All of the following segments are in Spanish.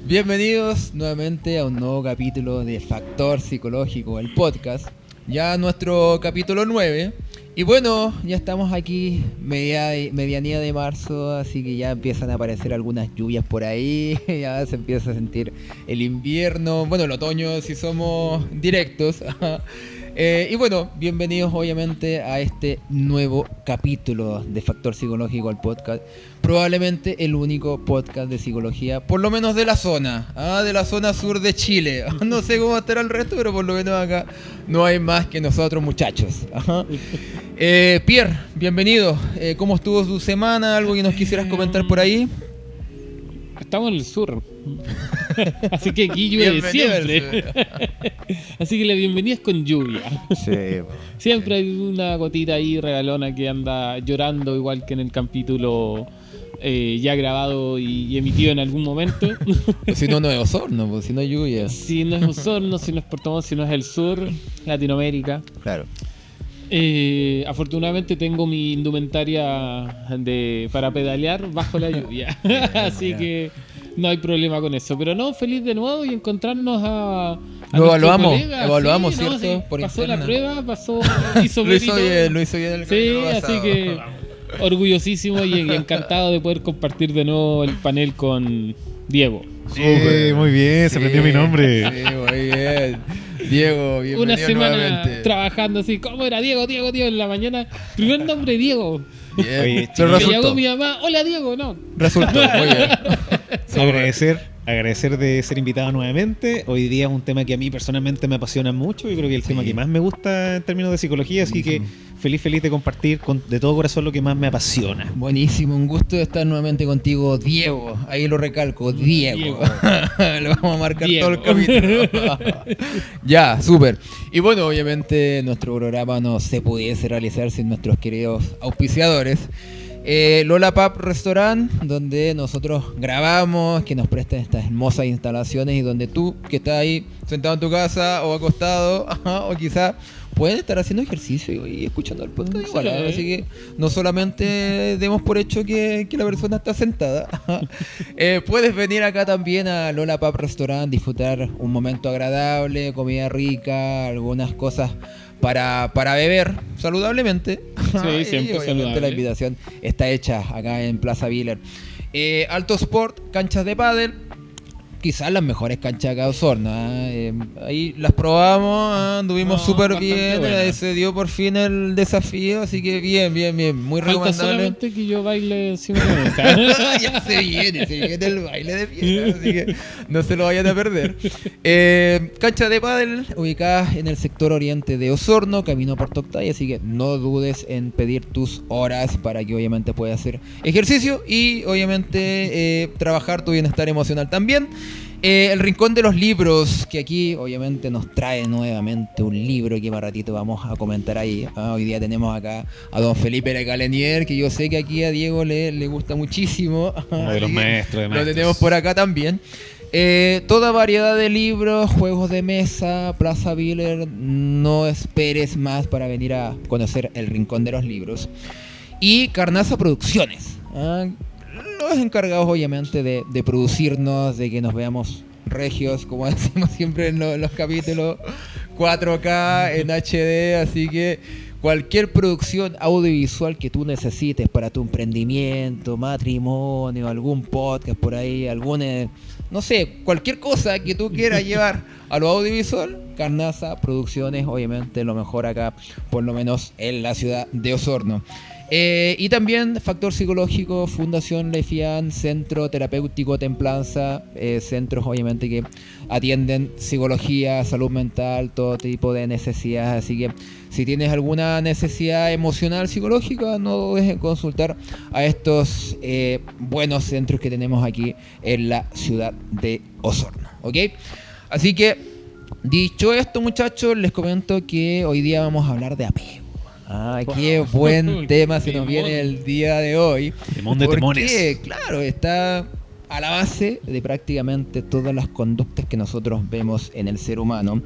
Bienvenidos nuevamente a un nuevo capítulo de Factor Psicológico, el podcast. Ya nuestro capítulo 9. Y bueno, ya estamos aquí, medianía de marzo, así que ya empiezan a aparecer algunas lluvias por ahí. Ya se empieza a sentir el invierno, bueno, el otoño si somos directos. Y bueno, bienvenidos obviamente a este nuevo capítulo de Factor Psicológico, el podcast. Probablemente el único podcast de psicología, por lo menos de la zona sur de Chile. No sé cómo estará el resto, pero por lo menos acá no hay más que nosotros, muchachos. Pierre, bienvenido. ¿Cómo estuvo tu semana? ¿Algo que nos quisieras comentar por ahí? Estamos en el sur. Así que aquí llueve siempre. Así que la bienvenida es con lluvia. Sí, Siempre hay una gotita ahí regalona que anda llorando, igual que en el capítulo ya grabado y emitido en algún momento. Si no, no es Osorno, pues, si no es lluvia. Si no es Osorno, si no es Puerto Montt, si no es el sur, Latinoamérica. Claro. Afortunadamente tengo mi indumentaria para pedalear bajo la lluvia. Así que no hay problema con eso. Pero no, feliz de nuevo y encontrarnos a Lo evaluamos, sí, ¿cierto? Sí, por pasó internet. la prueba, hizo Lo hizo mérito. bien, lo hizo bien el Sí, capítulo así pasado. que orgullosísimo y encantado de poder compartir de nuevo el panel con Diego. Muy bien, se aprendió mi nombre. Sí, muy bien. Diego, bienvenido Una semana nuevamente. trabajando así, ¿cómo era? Diego en la mañana. Primer nombre Diego. Bien. Oye, Pero Me resultó. llamó mi mamá, hola Diego, no. Resultó, muy bien. Agradecer de ser invitado nuevamente. Hoy día es un tema que a mí personalmente me apasiona mucho y creo que es el tema que más me gusta en términos de psicología, así que feliz de compartir de todo corazón lo que más me apasiona. Buenísimo, un gusto de estar nuevamente contigo, Diego. Ahí lo recalco, Diego. Lo vamos a marcar Diego. todo el capítulo. Ya, súper. Y bueno, obviamente nuestro programa no se pudiese realizar sin nuestros queridos auspiciadores. Lola Pub Restaurant, donde nosotros grabamos, que nos prestan estas hermosas instalaciones y donde tú, que estás ahí sentado en tu casa o acostado, o quizás pueden estar haciendo ejercicio y escuchando el podcast igual. Así que no solamente demos por hecho que la persona está sentada. Puedes venir acá también a Lola Pub Restaurant, disfrutar un momento agradable, comida rica, algunas cosas para beber saludablemente. Sí, siempre Y obviamente saludable. la invitación está hecha acá en Plaza Viller. Alto Sport, canchas de pádel. Quizás las mejores canchas acá de Osorno. Ahí las probamos, anduvimos súper bastante bien. buenas. Se dio por fin el desafío, así que bien. Muy Falta recomendable. solamente que yo baile encima de la mesa. Ya se viene el baile de piedra, así que no se lo vayan a perder. Cancha de pádel ubicada en el sector oriente de Osorno, camino Puerto Octay, así que no dudes en pedir tus horas para que obviamente puedas hacer ejercicio y obviamente trabajar tu bienestar emocional también. El Rincón de los Libros, que aquí obviamente nos trae nuevamente un libro que más ratito vamos a comentar ahí. Hoy día tenemos acá a don Felipe Lecalenier, que yo sé que aquí a Diego le gusta muchísimo. Uno de los Así que maestros de lo maestros. tenemos por acá también. Toda variedad de libros, juegos de mesa, Plaza Viller, no esperes más para venir a conocer el Rincón de los Libros. Y Carnaza Producciones. Los encargados obviamente de producirnos, de que nos veamos regios, como decimos siempre en los capítulos, 4K en HD, así que cualquier producción audiovisual que tú necesites para tu emprendimiento, matrimonio, algún podcast por ahí, no sé, cualquier cosa que tú quieras llevar a lo audiovisual, Carnaza Producciones, obviamente lo mejor acá, por lo menos en la ciudad de Osorno. Y también Factor Psicológico, Fundación Lefian, Centro Terapéutico Templanza, centros obviamente que atienden psicología, salud mental, todo tipo de necesidades. Así que si tienes alguna necesidad emocional, psicológica, no dudes en consultar a estos buenos centros que tenemos aquí en la ciudad de Osorno. ¿Ok? Así que, dicho esto, muchachos, les comento que hoy día vamos a hablar de apego. Qué buen tema se nos viene el día de hoy. Temón de temones. Porque, claro, está a la base de prácticamente todas las conductas que nosotros vemos en el ser humano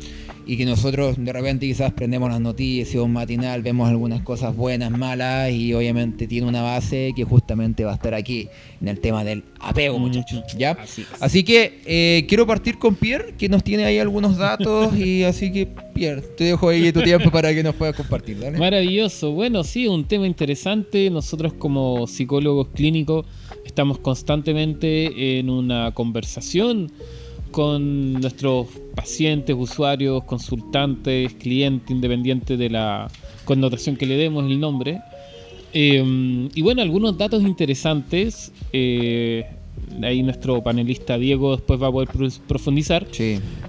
y que nosotros de repente quizás prendemos las noticias, un matinal, vemos algunas cosas buenas, malas y obviamente tiene una base que justamente va a estar aquí en el tema del apego, muchachos, ¿ya? Así que quiero partir con Pierre, que nos tiene ahí algunos datos y así que Pierre, te dejo ahí tu tiempo para que nos puedas compartir, ¿dale? Maravilloso. Bueno, sí, un tema interesante. Nosotros como psicólogos clínicos estamos constantemente en una conversación con nuestros pacientes, usuarios, consultantes, clientes, independiente de la connotación que le demos el nombre. Y bueno, algunos datos interesantes. Ahí nuestro panelista Diego después va a poder profundizar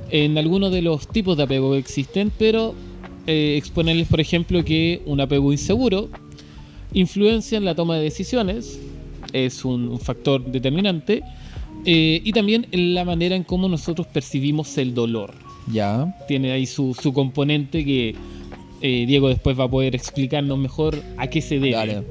en algunos de los tipos de apego que existen, pero exponerles, por ejemplo, que un apego inseguro influencia en la toma de decisiones, es un factor determinante, y también en la manera en cómo nosotros percibimos el dolor. Ya. Tiene ahí su componente que Diego después va a poder explicarnos mejor a qué se debe. Dale.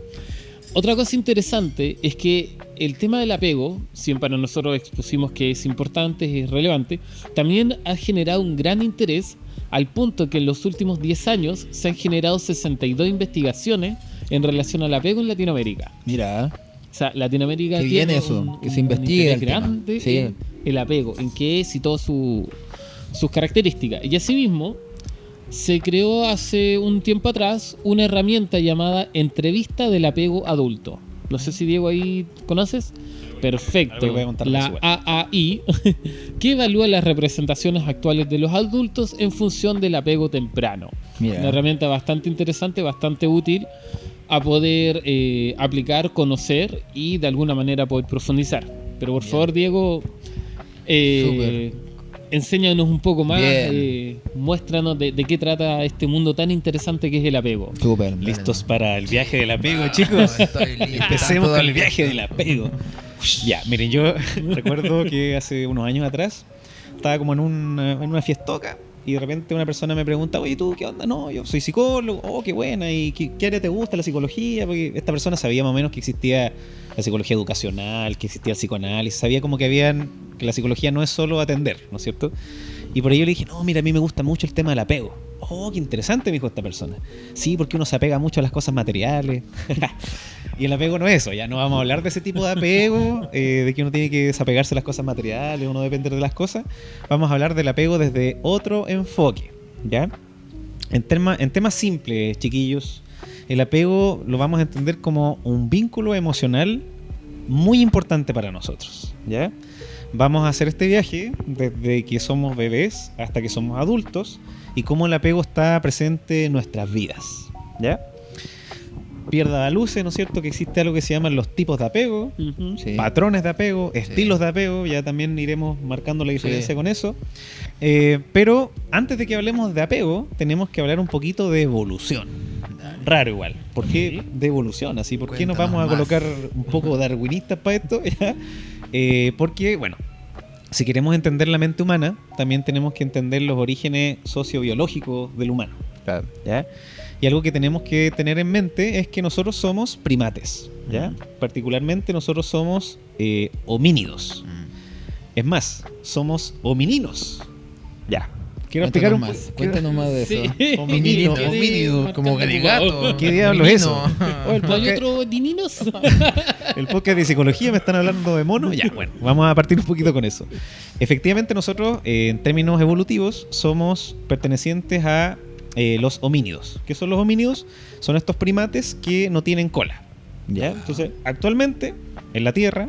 Otra cosa interesante es que el tema del apego, si para nosotros expusimos que es importante, es relevante, también ha generado un gran interés al punto que en los últimos 10 años se han generado 62 investigaciones en relación al apego en Latinoamérica. Mira. O sea, Latinoamérica Qué bien tiene eso, que se investigue un el tema. grande Sí. en el apego, en qué es y todas sus características. Y asimismo, se creó hace un tiempo atrás una herramienta llamada Entrevista del Apego Adulto. No sé si Diego ahí conoces. Perfecto. Algo que voy a contar La más igual. AAI, que evalúa las representaciones actuales de los adultos en función del apego temprano. Mira. Una herramienta bastante interesante, bastante útil a poder aplicar, conocer y de alguna manera poder profundizar. Pero por favor, Diego, Súper. enséñanos un poco más, Bien. muéstranos de qué trata este mundo tan interesante que es el apego. Súper. ¿Listos para el viaje del apego, chicos? Estoy listo. Empecemos Todo con el listo. viaje del apego. Ya, miren, yo recuerdo que hace unos años atrás estaba como en una fiestoca y de repente una persona me pregunta, oye, ¿tú qué onda? No, yo soy psicólogo. Oh, qué buena. ¿Y qué área te gusta la psicología? Porque esta persona sabía más o menos que existía la psicología educacional, que existía el psicoanálisis, sabía como que la psicología no es solo atender, ¿no es cierto? Y por ello le dije, no, mira, a mí me gusta mucho el tema del apego. Oh, qué interesante, me dijo esta persona. Sí, porque uno se apega mucho a las cosas materiales. Y el apego no es eso, ya no vamos a hablar de ese tipo de apego, de que uno tiene que desapegarse de las cosas materiales, uno depender de las cosas. Vamos a hablar del apego desde otro enfoque, ¿ya? En temas simples, chiquillos, el apego lo vamos a entender como un vínculo emocional muy importante para nosotros, ¿ya? Vamos a hacer este viaje desde que somos bebés hasta que somos adultos y cómo el apego está presente en nuestras vidas, ¿ya? Pierda la luz, ¿no es cierto? Que existe algo que se llaman los tipos de apego, Sí. patrones de apego, estilos de apego, ya también iremos marcando la diferencia Sí. con eso. Pero antes de que hablemos de apego, tenemos que hablar un poquito de evolución. Raro igual. ¿Por qué de evolución? Así, ¿por qué nos Cuéntanos vamos a más. colocar un poco darwinistas para esto? ¿Ya? Porque, bueno, si queremos entender la mente humana, también tenemos que entender los orígenes sociobiológicos del humano. Claro. ¿Ya? Y algo que tenemos que tener en mente es que nosotros somos primates, ¿ya? Particularmente nosotros somos homínidos. Es más, somos homininos. Ya. Quiero explicar un más. Cuéntanos más de eso. Sí. Homínido, Quedé homínido, como marcando gregato. ocupado. ¿Qué diablo es eso? Homínido. Oh, el ¿No hay podcast- otro dininos? El podcast de psicología me están hablando de monos. Ya, bueno, vamos a partir un poquito con eso. Efectivamente, nosotros, en términos evolutivos, somos pertenecientes a los homínidos. ¿Qué son los homínidos? Son estos primates que no tienen cola. ¿Ya? Entonces, actualmente, en la Tierra,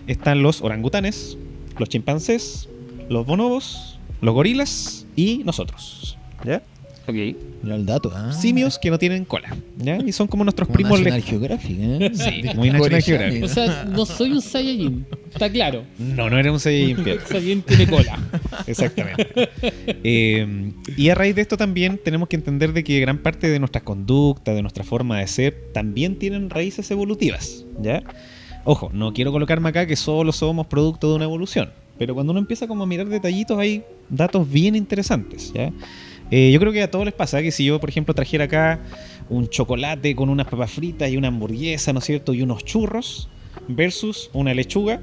están los orangutanes, los chimpancés, los bonobos, los gorilas y nosotros. ¿Ya? Ok. Mira el dato. ¿ah? Simios que no tienen cola. ¿Ya? Y son como nuestros Como primos National lejanos. Geographic, ¿eh? Sí, muy National Geographic. O sea, no soy un Saiyajin, está claro. No era un Saiyajin Pierre. Saiyajin tiene cola. Exactamente. Y a raíz de esto también tenemos que entender de que gran parte de nuestras conductas, de nuestra forma de ser, también tienen raíces evolutivas, ¿ya? Ojo, no quiero colocarme acá que solo somos producto de una evolución, pero cuando uno empieza como a mirar detallitos hay datos bien interesantes, ¿ya? Yo creo que a todos les pasa que si yo, por ejemplo, trajera acá un chocolate con unas papas fritas y una hamburguesa, ¿no es cierto? Y unos churros versus una lechuga,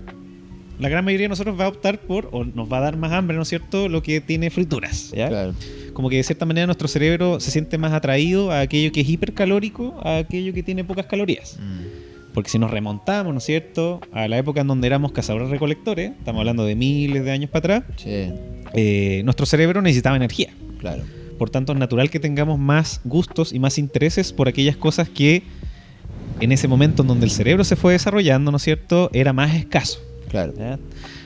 la gran mayoría de nosotros va a optar por, o nos va a dar más hambre, ¿no es cierto?, lo que tiene frituras, ¿ya? Claro. Como que de cierta manera nuestro cerebro se siente más atraído a aquello que es hipercalórico, a aquello que tiene pocas calorías. Porque si nos remontamos, ¿no es cierto?, a la época en donde éramos cazadores-recolectores, estamos hablando de miles de años para atrás, Sí, nuestro cerebro necesitaba energía. claro. Por tanto, es natural que tengamos más gustos y más intereses por aquellas cosas que en ese momento en donde el cerebro se fue desarrollando, ¿no es cierto?, era más escaso. Claro. ¿Ya?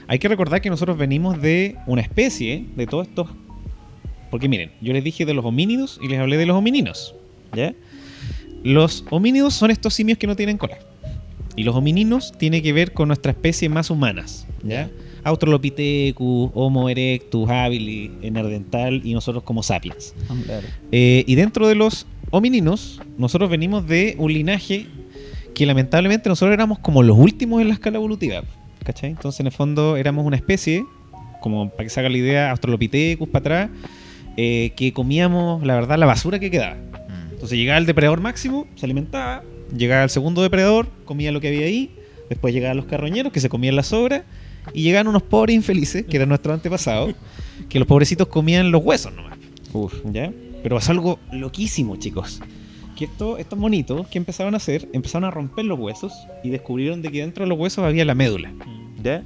Hay que recordar que nosotros venimos de una especie de todos estos... Porque miren, yo les dije de los homínidos y les hablé de los homininos, ¿ya? Los homínidos son estos simios que no tienen cola. Y los homininos tienen que ver con nuestra especie más humanas, ¿ya? Australopithecus, Homo erectus, habilis, Neandertal y nosotros como sapiens. Claro. Y dentro de los homininos, nosotros venimos de un linaje que lamentablemente nosotros éramos como los últimos en la escala evolutiva, ¿cachai? Entonces en el fondo éramos una especie, como para que se haga la idea, Australopithecus para atrás, que comíamos, la verdad, la basura que quedaba. Entonces llegaba el depredador máximo, se alimentaba, llegaba el segundo depredador, comía lo que había ahí, después llegaban los carroñeros que se comían las sobras, y llegaban unos pobres infelices, que eran nuestros antepasados, que los pobrecitos comían los huesos nomás. ¿Ya? Pero pasó algo loquísimo, chicos. Que estos monitos que empezaron a hacer, empezaron a romper los huesos y descubrieron de que dentro de los huesos había la médula. ¿Ya?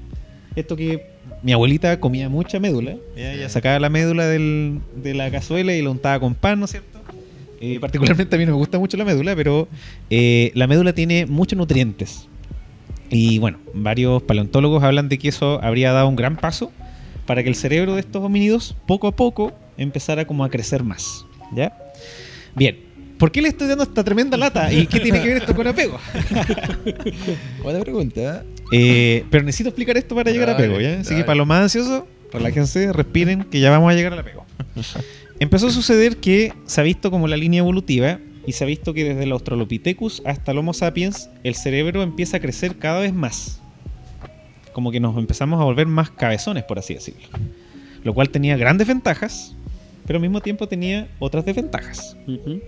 Esto que mi abuelita comía mucha médula. Ella sacaba la médula de la cazuela y la untaba con pan, ¿no es cierto? Particularmente a mí no me gusta mucho la médula, pero la médula tiene muchos nutrientes. Y bueno, varios paleontólogos hablan de que eso habría dado un gran paso para que el cerebro de estos homínidos poco a poco empezara como a crecer más. ¿Ya? Bien, ¿por qué le estoy dando esta tremenda lata? ¿Y qué tiene que ver esto con apego? Buena pregunta. Pero necesito explicar esto para llegar a apego, ¿ya? Así que para los más ansiosos, relájense, respiren, que ya vamos a llegar al apego. Empezó a suceder que se ha visto como la línea evolutiva y se ha visto que desde el Australopithecus hasta el Homo sapiens el cerebro empieza a crecer cada vez más. Como que nos empezamos a volver más cabezones, por así decirlo. Lo cual tenía grandes ventajas, pero al mismo tiempo tenía otras desventajas.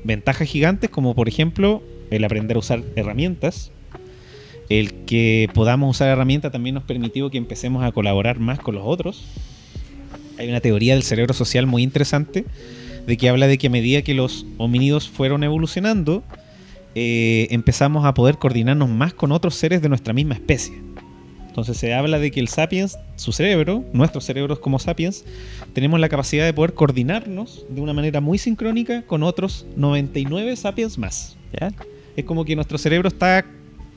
Ventajas gigantes como por ejemplo el aprender a usar herramientas. El que podamos usar herramientas también nos permitió que empecemos a colaborar más con los otros. Hay una teoría del cerebro social muy interesante de que habla de que a medida que los homínidos fueron evolucionando, empezamos a poder coordinarnos más con otros seres de nuestra misma especie. Entonces se habla de que el sapiens, su cerebro, nuestros cerebros como sapiens, tenemos la capacidad de poder coordinarnos de una manera muy sincrónica con otros 99 sapiens más, ¿ya? Es como que nuestro cerebro está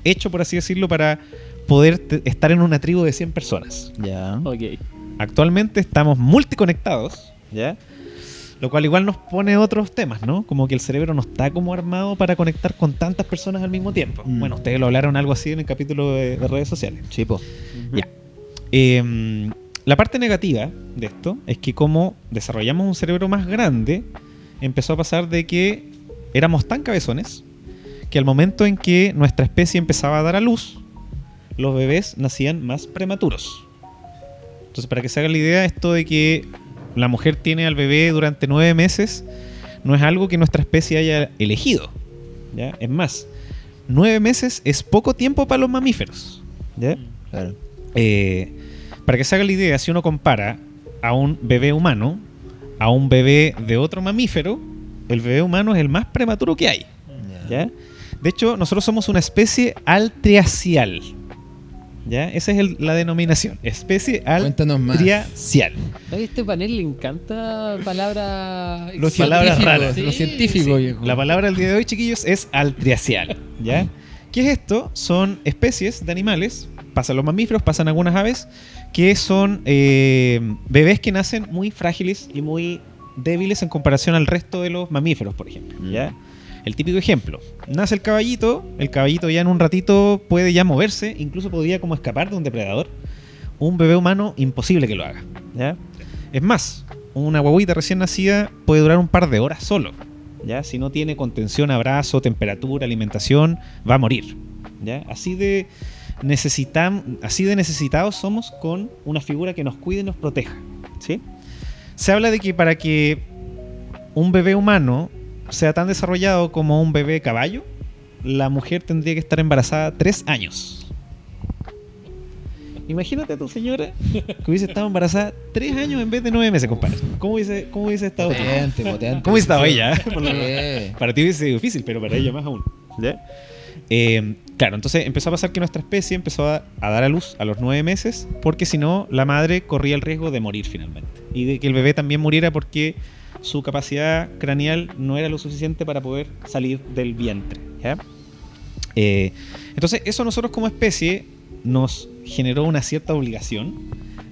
hecho, por así decirlo, para poder estar en una tribu de 100 personas. Ya. Ok. Actualmente estamos multiconectados, ¿ya? Lo cual igual nos pone otros temas, ¿no? Como que el cerebro no está como armado para conectar con tantas personas al mismo tiempo. Bueno, ustedes lo hablaron algo así en el capítulo de redes sociales. Sí, po. Ya. La parte negativa de esto es que como desarrollamos un cerebro más grande, empezó a pasar de que éramos tan cabezones que al momento en que nuestra especie empezaba a dar a luz, los bebés nacían más prematuros. Entonces, para que se haga la idea, esto de que la mujer tiene al bebé durante 9 meses no es algo que nuestra especie haya elegido, ¿ya? Es más, 9 meses es poco tiempo para los mamíferos, ¿ya? Claro. Para que se haga la idea, si uno compara a un bebé humano a un bebé de otro mamífero, el bebé humano es el más prematuro que hay, ¿ya? De hecho, nosotros somos una especie altriacial, ¿ya? Esa es la denominación, especie Cuéntanos más. altriacial. A este panel le encanta palabras Los Palabras científicos, raras. los científicos, viejo. La palabra del día de hoy, chiquillos, es altriacial, ¿ya? ¿Qué es esto? Son especies de animales, pasan los mamíferos, pasan algunas aves, que son bebés que nacen muy frágiles y muy débiles en comparación al resto de los mamíferos, por ejemplo, ¿ya? El típico ejemplo, nace el caballito ya en un ratito puede ya moverse, incluso podría como escapar de un depredador. Un bebé humano, imposible que lo haga, ¿ya? Es más, una guaguita recién nacida puede durar un par de horas solo, ¿ya? Si no tiene contención, abrazo, temperatura, alimentación, va a morir, ¿ya? Así de necesitados somos con una figura que nos cuide y nos proteja, ¿sí? Se habla de que para que un bebé humano sea tan desarrollado como un bebé caballo, la mujer tendría que estar embarazada 3 años. Imagínate a tu señora que hubiese estado embarazada 3 años en vez de 9 meses, compadre. ¿Cómo hubiese estado? Potente. ¿Cómo hubiese estado ella? Sí. Para ti hubiese sido difícil, pero para ella más aún. ¿Ya? Claro, entonces empezó a pasar que nuestra especie empezó a dar a luz a los 9 meses, porque si no, la madre corría el riesgo de morir finalmente. Y de que el bebé también muriera porque su capacidad craneal no era lo suficiente para poder salir del vientre. ¿Ya? Entonces, eso nosotros como especie nos generó una cierta obligación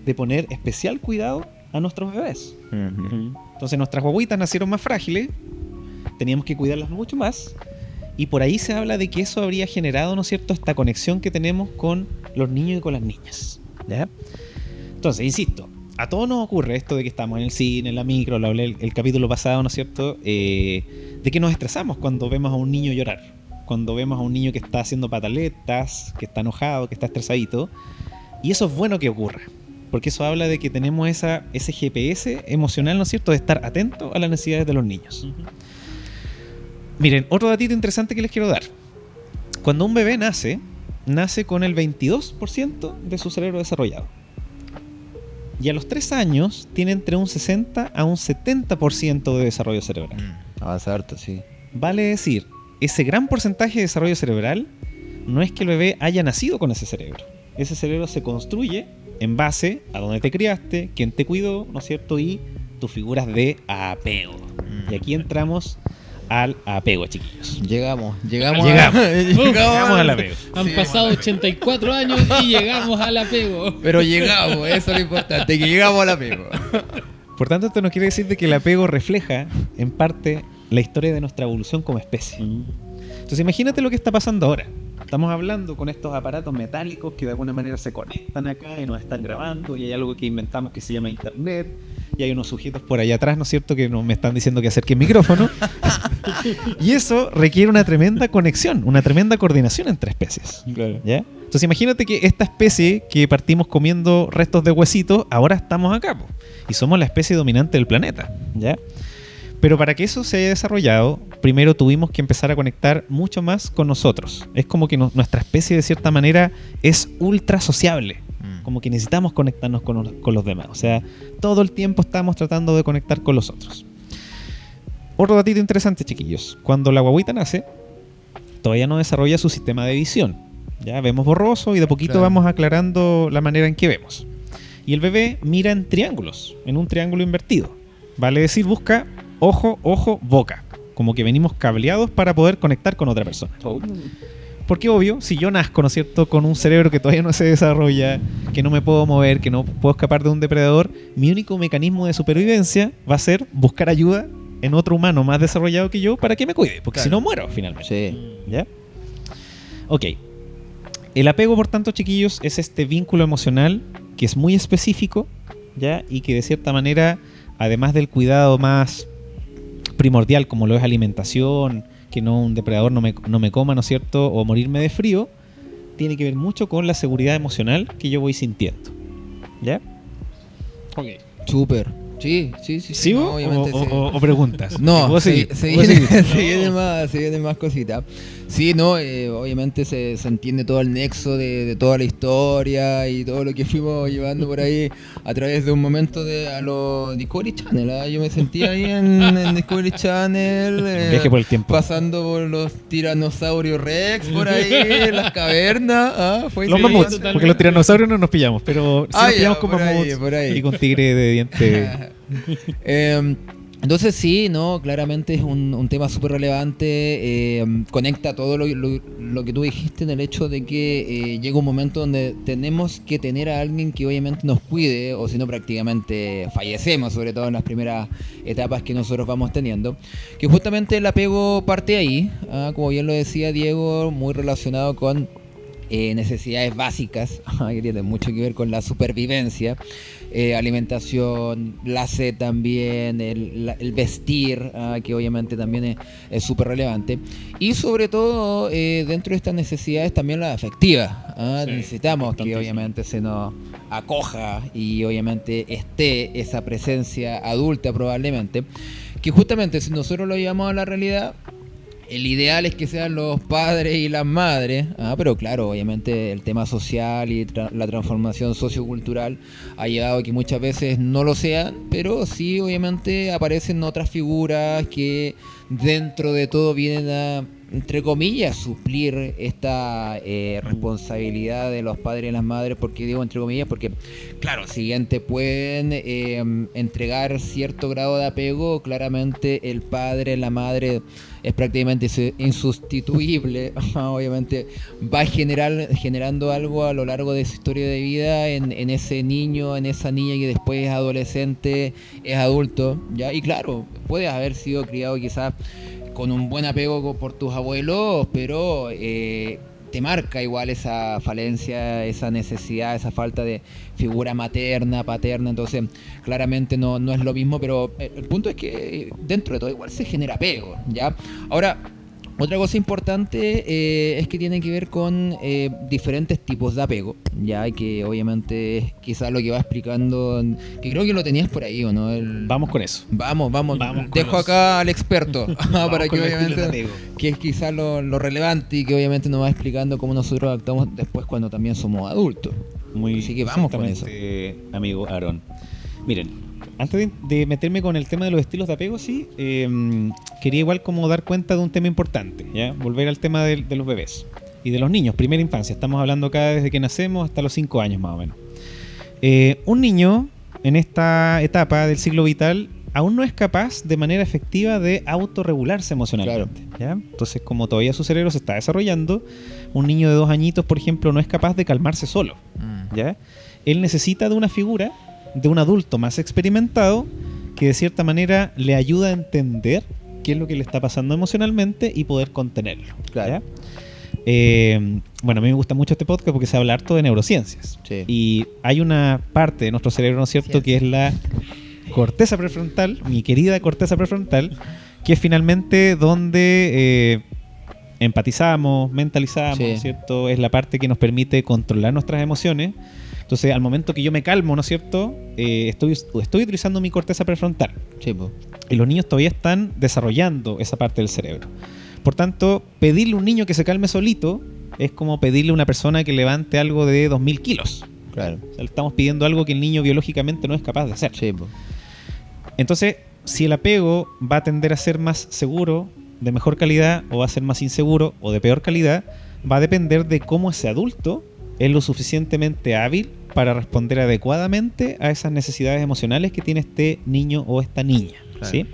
de poner especial cuidado a nuestros bebés. Entonces, nuestras guaguitas nacieron más frágiles, teníamos que cuidarlas mucho más. Y por ahí se habla de que eso habría generado, ¿no es cierto?, esta conexión que tenemos con los niños y con las niñas. ¿Ya? Entonces, insisto, a todos nos ocurre esto de que estamos en el cine, en la micro, lo hablé el capítulo pasado, ¿no es cierto?, de que nos estresamos cuando vemos a un niño llorar, cuando vemos a un niño que está haciendo pataletas, que está enojado, que está estresadito. Y eso es bueno que ocurra, porque eso habla de que tenemos ese GPS emocional, ¿no es cierto?, de estar atento a las necesidades de los niños. Miren, otro datito interesante que les quiero dar. Cuando un bebé nace con el 22% de su cerebro desarrollado. Y a los 3 años tiene entre un 60 a un 70% de desarrollo cerebral. Avanza harto, sí. Vale decir, ese gran porcentaje de desarrollo cerebral no es que el bebé haya nacido con ese cerebro. Ese cerebro se construye en base a donde te criaste, quién te cuidó, ¿no es cierto? Y tus figuras de apego. Y aquí entramos al apego, chiquillos. Llegamos Llegamos al apego. Han pasado 84 años y llegamos al apego. Pero llegamos, eso es lo importante, que llegamos al apego. Por tanto, esto nos quiere decir de que el apego refleja, en parte, la historia de nuestra evolución como especie. Entonces, imagínate lo que está pasando ahora. Estamos hablando con estos aparatos metálicos que de alguna manera se conectan acá y nos están grabando, y hay algo que inventamos que se llama internet, y hay unos sujetos por allá atrás, ¿no es cierto?, que me están diciendo que acerque el micrófono. Y eso requiere una tremenda conexión, una tremenda coordinación entre especies. Claro. ¿Ya? Entonces imagínate que esta especie que partimos comiendo restos de huesitos, ahora estamos acá, po, y somos la especie dominante del planeta. ¿Ya? Pero para que eso se haya desarrollado, primero tuvimos que empezar a conectar mucho más con nosotros. Es como que nuestra especie de cierta manera es ultra sociable. Como que necesitamos conectarnos con los demás. O sea, todo el tiempo estamos tratando de conectar con los otros. Otro datito interesante, chiquillos. Cuando la guaguita nace, todavía no desarrolla su sistema de visión. Ya vemos borroso y de poquito vamos aclarando la manera en que vemos. Y el bebé mira en triángulos, en un triángulo invertido. Vale decir, busca ojo, ojo, boca. Como que venimos cableados para poder conectar con otra persona. Porque obvio, si yo nazco, ¿no es cierto?, con un cerebro que todavía no se desarrolla, que no me puedo mover, que no puedo escapar de un depredador, mi único mecanismo de supervivencia va a ser buscar ayuda en otro humano más desarrollado que yo para que me cuide, porque si no muero finalmente. Sí. ¿Ya? Ok. El apego, por tanto, chiquillos, es este vínculo emocional que es muy específico, ¿ya? Y que de cierta manera, además del cuidado más primordial, como lo es alimentación, que no un depredador no me coma, ¿no es cierto?, o morirme de frío, tiene que ver mucho con la seguridad emocional que yo voy sintiendo. ¿Ya? Ok. Súper. Sí. ¿Sigo? No, obviamente sí. ¿O preguntas? No, ¿Puedo seguir? se ¿Puedo seguir? vienen más cositas. Sí, no, obviamente se entiende todo el nexo de toda la historia y todo lo que fuimos llevando por ahí a través de un momento a los Discovery Channel. ¿Ah? Yo me sentía ahí en Discovery Channel, Viaje por el tiempo. pasando por los tiranosaurios Rex por ahí, en las cavernas. Fue Los interesante. mamuts, porque los tiranosaurios no nos pillamos, pero sí nos pillamos con por ahí, mamuts por ahí. y con tigre de diente. Entonces sí, no, claramente es un tema súper relevante, conecta todo lo que tú dijiste en el hecho de que llega un momento donde tenemos que tener a alguien que obviamente nos cuide, o si no prácticamente fallecemos, sobre todo en las primeras etapas que nosotros vamos teniendo, que justamente el apego parte ahí, como bien lo decía Diego, muy relacionado con necesidades básicas, que tienen mucho que ver con la supervivencia, alimentación, la sed también, el vestir, que obviamente también es súper relevante, y sobre todo dentro de estas necesidades también las afectivas. Sí, necesitamos que obviamente se nos acoja y obviamente esté esa presencia adulta probablemente, que justamente si nosotros lo llevamos a la realidad, el ideal es que sean los padres y las madres, pero claro, obviamente el tema social y la transformación sociocultural ha llevado a que muchas veces no lo sean, pero sí obviamente aparecen otras figuras que dentro de todo vienen a, entre comillas, suplir esta responsabilidad de los padres y las madres. Porque digo entre comillas, porque claro, si bien te pueden entregar cierto grado de apego, claramente el padre, la madre es prácticamente insustituible. Obviamente va generando algo a lo largo de su historia de vida en ese niño, en esa niña que después es adolescente, es adulto, ¿ya? Y claro, puedes haber sido criado quizás con un buen apego por tus abuelos, pero te marca igual esa falencia, esa necesidad, esa falta de figura materna, paterna. Entonces claramente no es lo mismo, pero el punto es que dentro de todo igual se genera apego, ¿ya? Ahora, otra cosa importante es que tiene que ver con diferentes tipos de apego, ya, y que obviamente es quizás lo que va explicando, que creo que lo tenías por ahí, ¿o no? Vamos con eso. Vamos. Vamos Dejo acá al experto para que obviamente, que es quizás lo relevante y que obviamente nos va explicando cómo nosotros actuamos después cuando también somos adultos. Así que vamos con eso. Amigo Aarón. Miren, antes de meterme con el tema de los estilos de apego, sí, quería igual como dar cuenta de un tema importante, ¿ya? Volver al tema de los bebés y de los niños, primera infancia. Estamos hablando acá desde que nacemos hasta los 5 años más o menos. Un niño en esta etapa del ciclo vital aún no es capaz de manera efectiva de autorregularse emocionalmente. Claro. ¿Ya? Entonces, como todavía su cerebro se está desarrollando, un niño de 2 añitos, por ejemplo, no es capaz de calmarse solo. ¿Ya? Él necesita de una figura, de un adulto más experimentado, que de cierta manera le ayuda a entender qué es lo que le está pasando emocionalmente y poder contenerlo. Claro. Bueno, a mí me gusta mucho este podcast porque se habla harto de neurociencias. Sí. Y hay una parte de nuestro cerebro, ¿no es cierto?, que es la corteza prefrontal, mi querida corteza prefrontal, que es finalmente donde empatizamos, mentalizamos, sí, ¿no es cierto? Es la parte que nos permite controlar nuestras emociones. Entonces, al momento que yo me calmo, ¿no es cierto?, estoy utilizando mi corteza prefrontal. Sí, po. Y los niños todavía están desarrollando esa parte del cerebro. Por tanto, pedirle a un niño que se calme solito es como pedirle a una persona que levante algo de 2000 kilos. Claro. O sea, le estamos pidiendo algo que el niño biológicamente no es capaz de hacer. Sí, po. Entonces, si el apego va a tender a ser más seguro, de mejor calidad, o va a ser más inseguro o de peor calidad, va a depender de cómo ese adulto es lo suficientemente hábil para responder adecuadamente a esas necesidades emocionales que tiene este niño o esta niña. Claro. ¿Sí?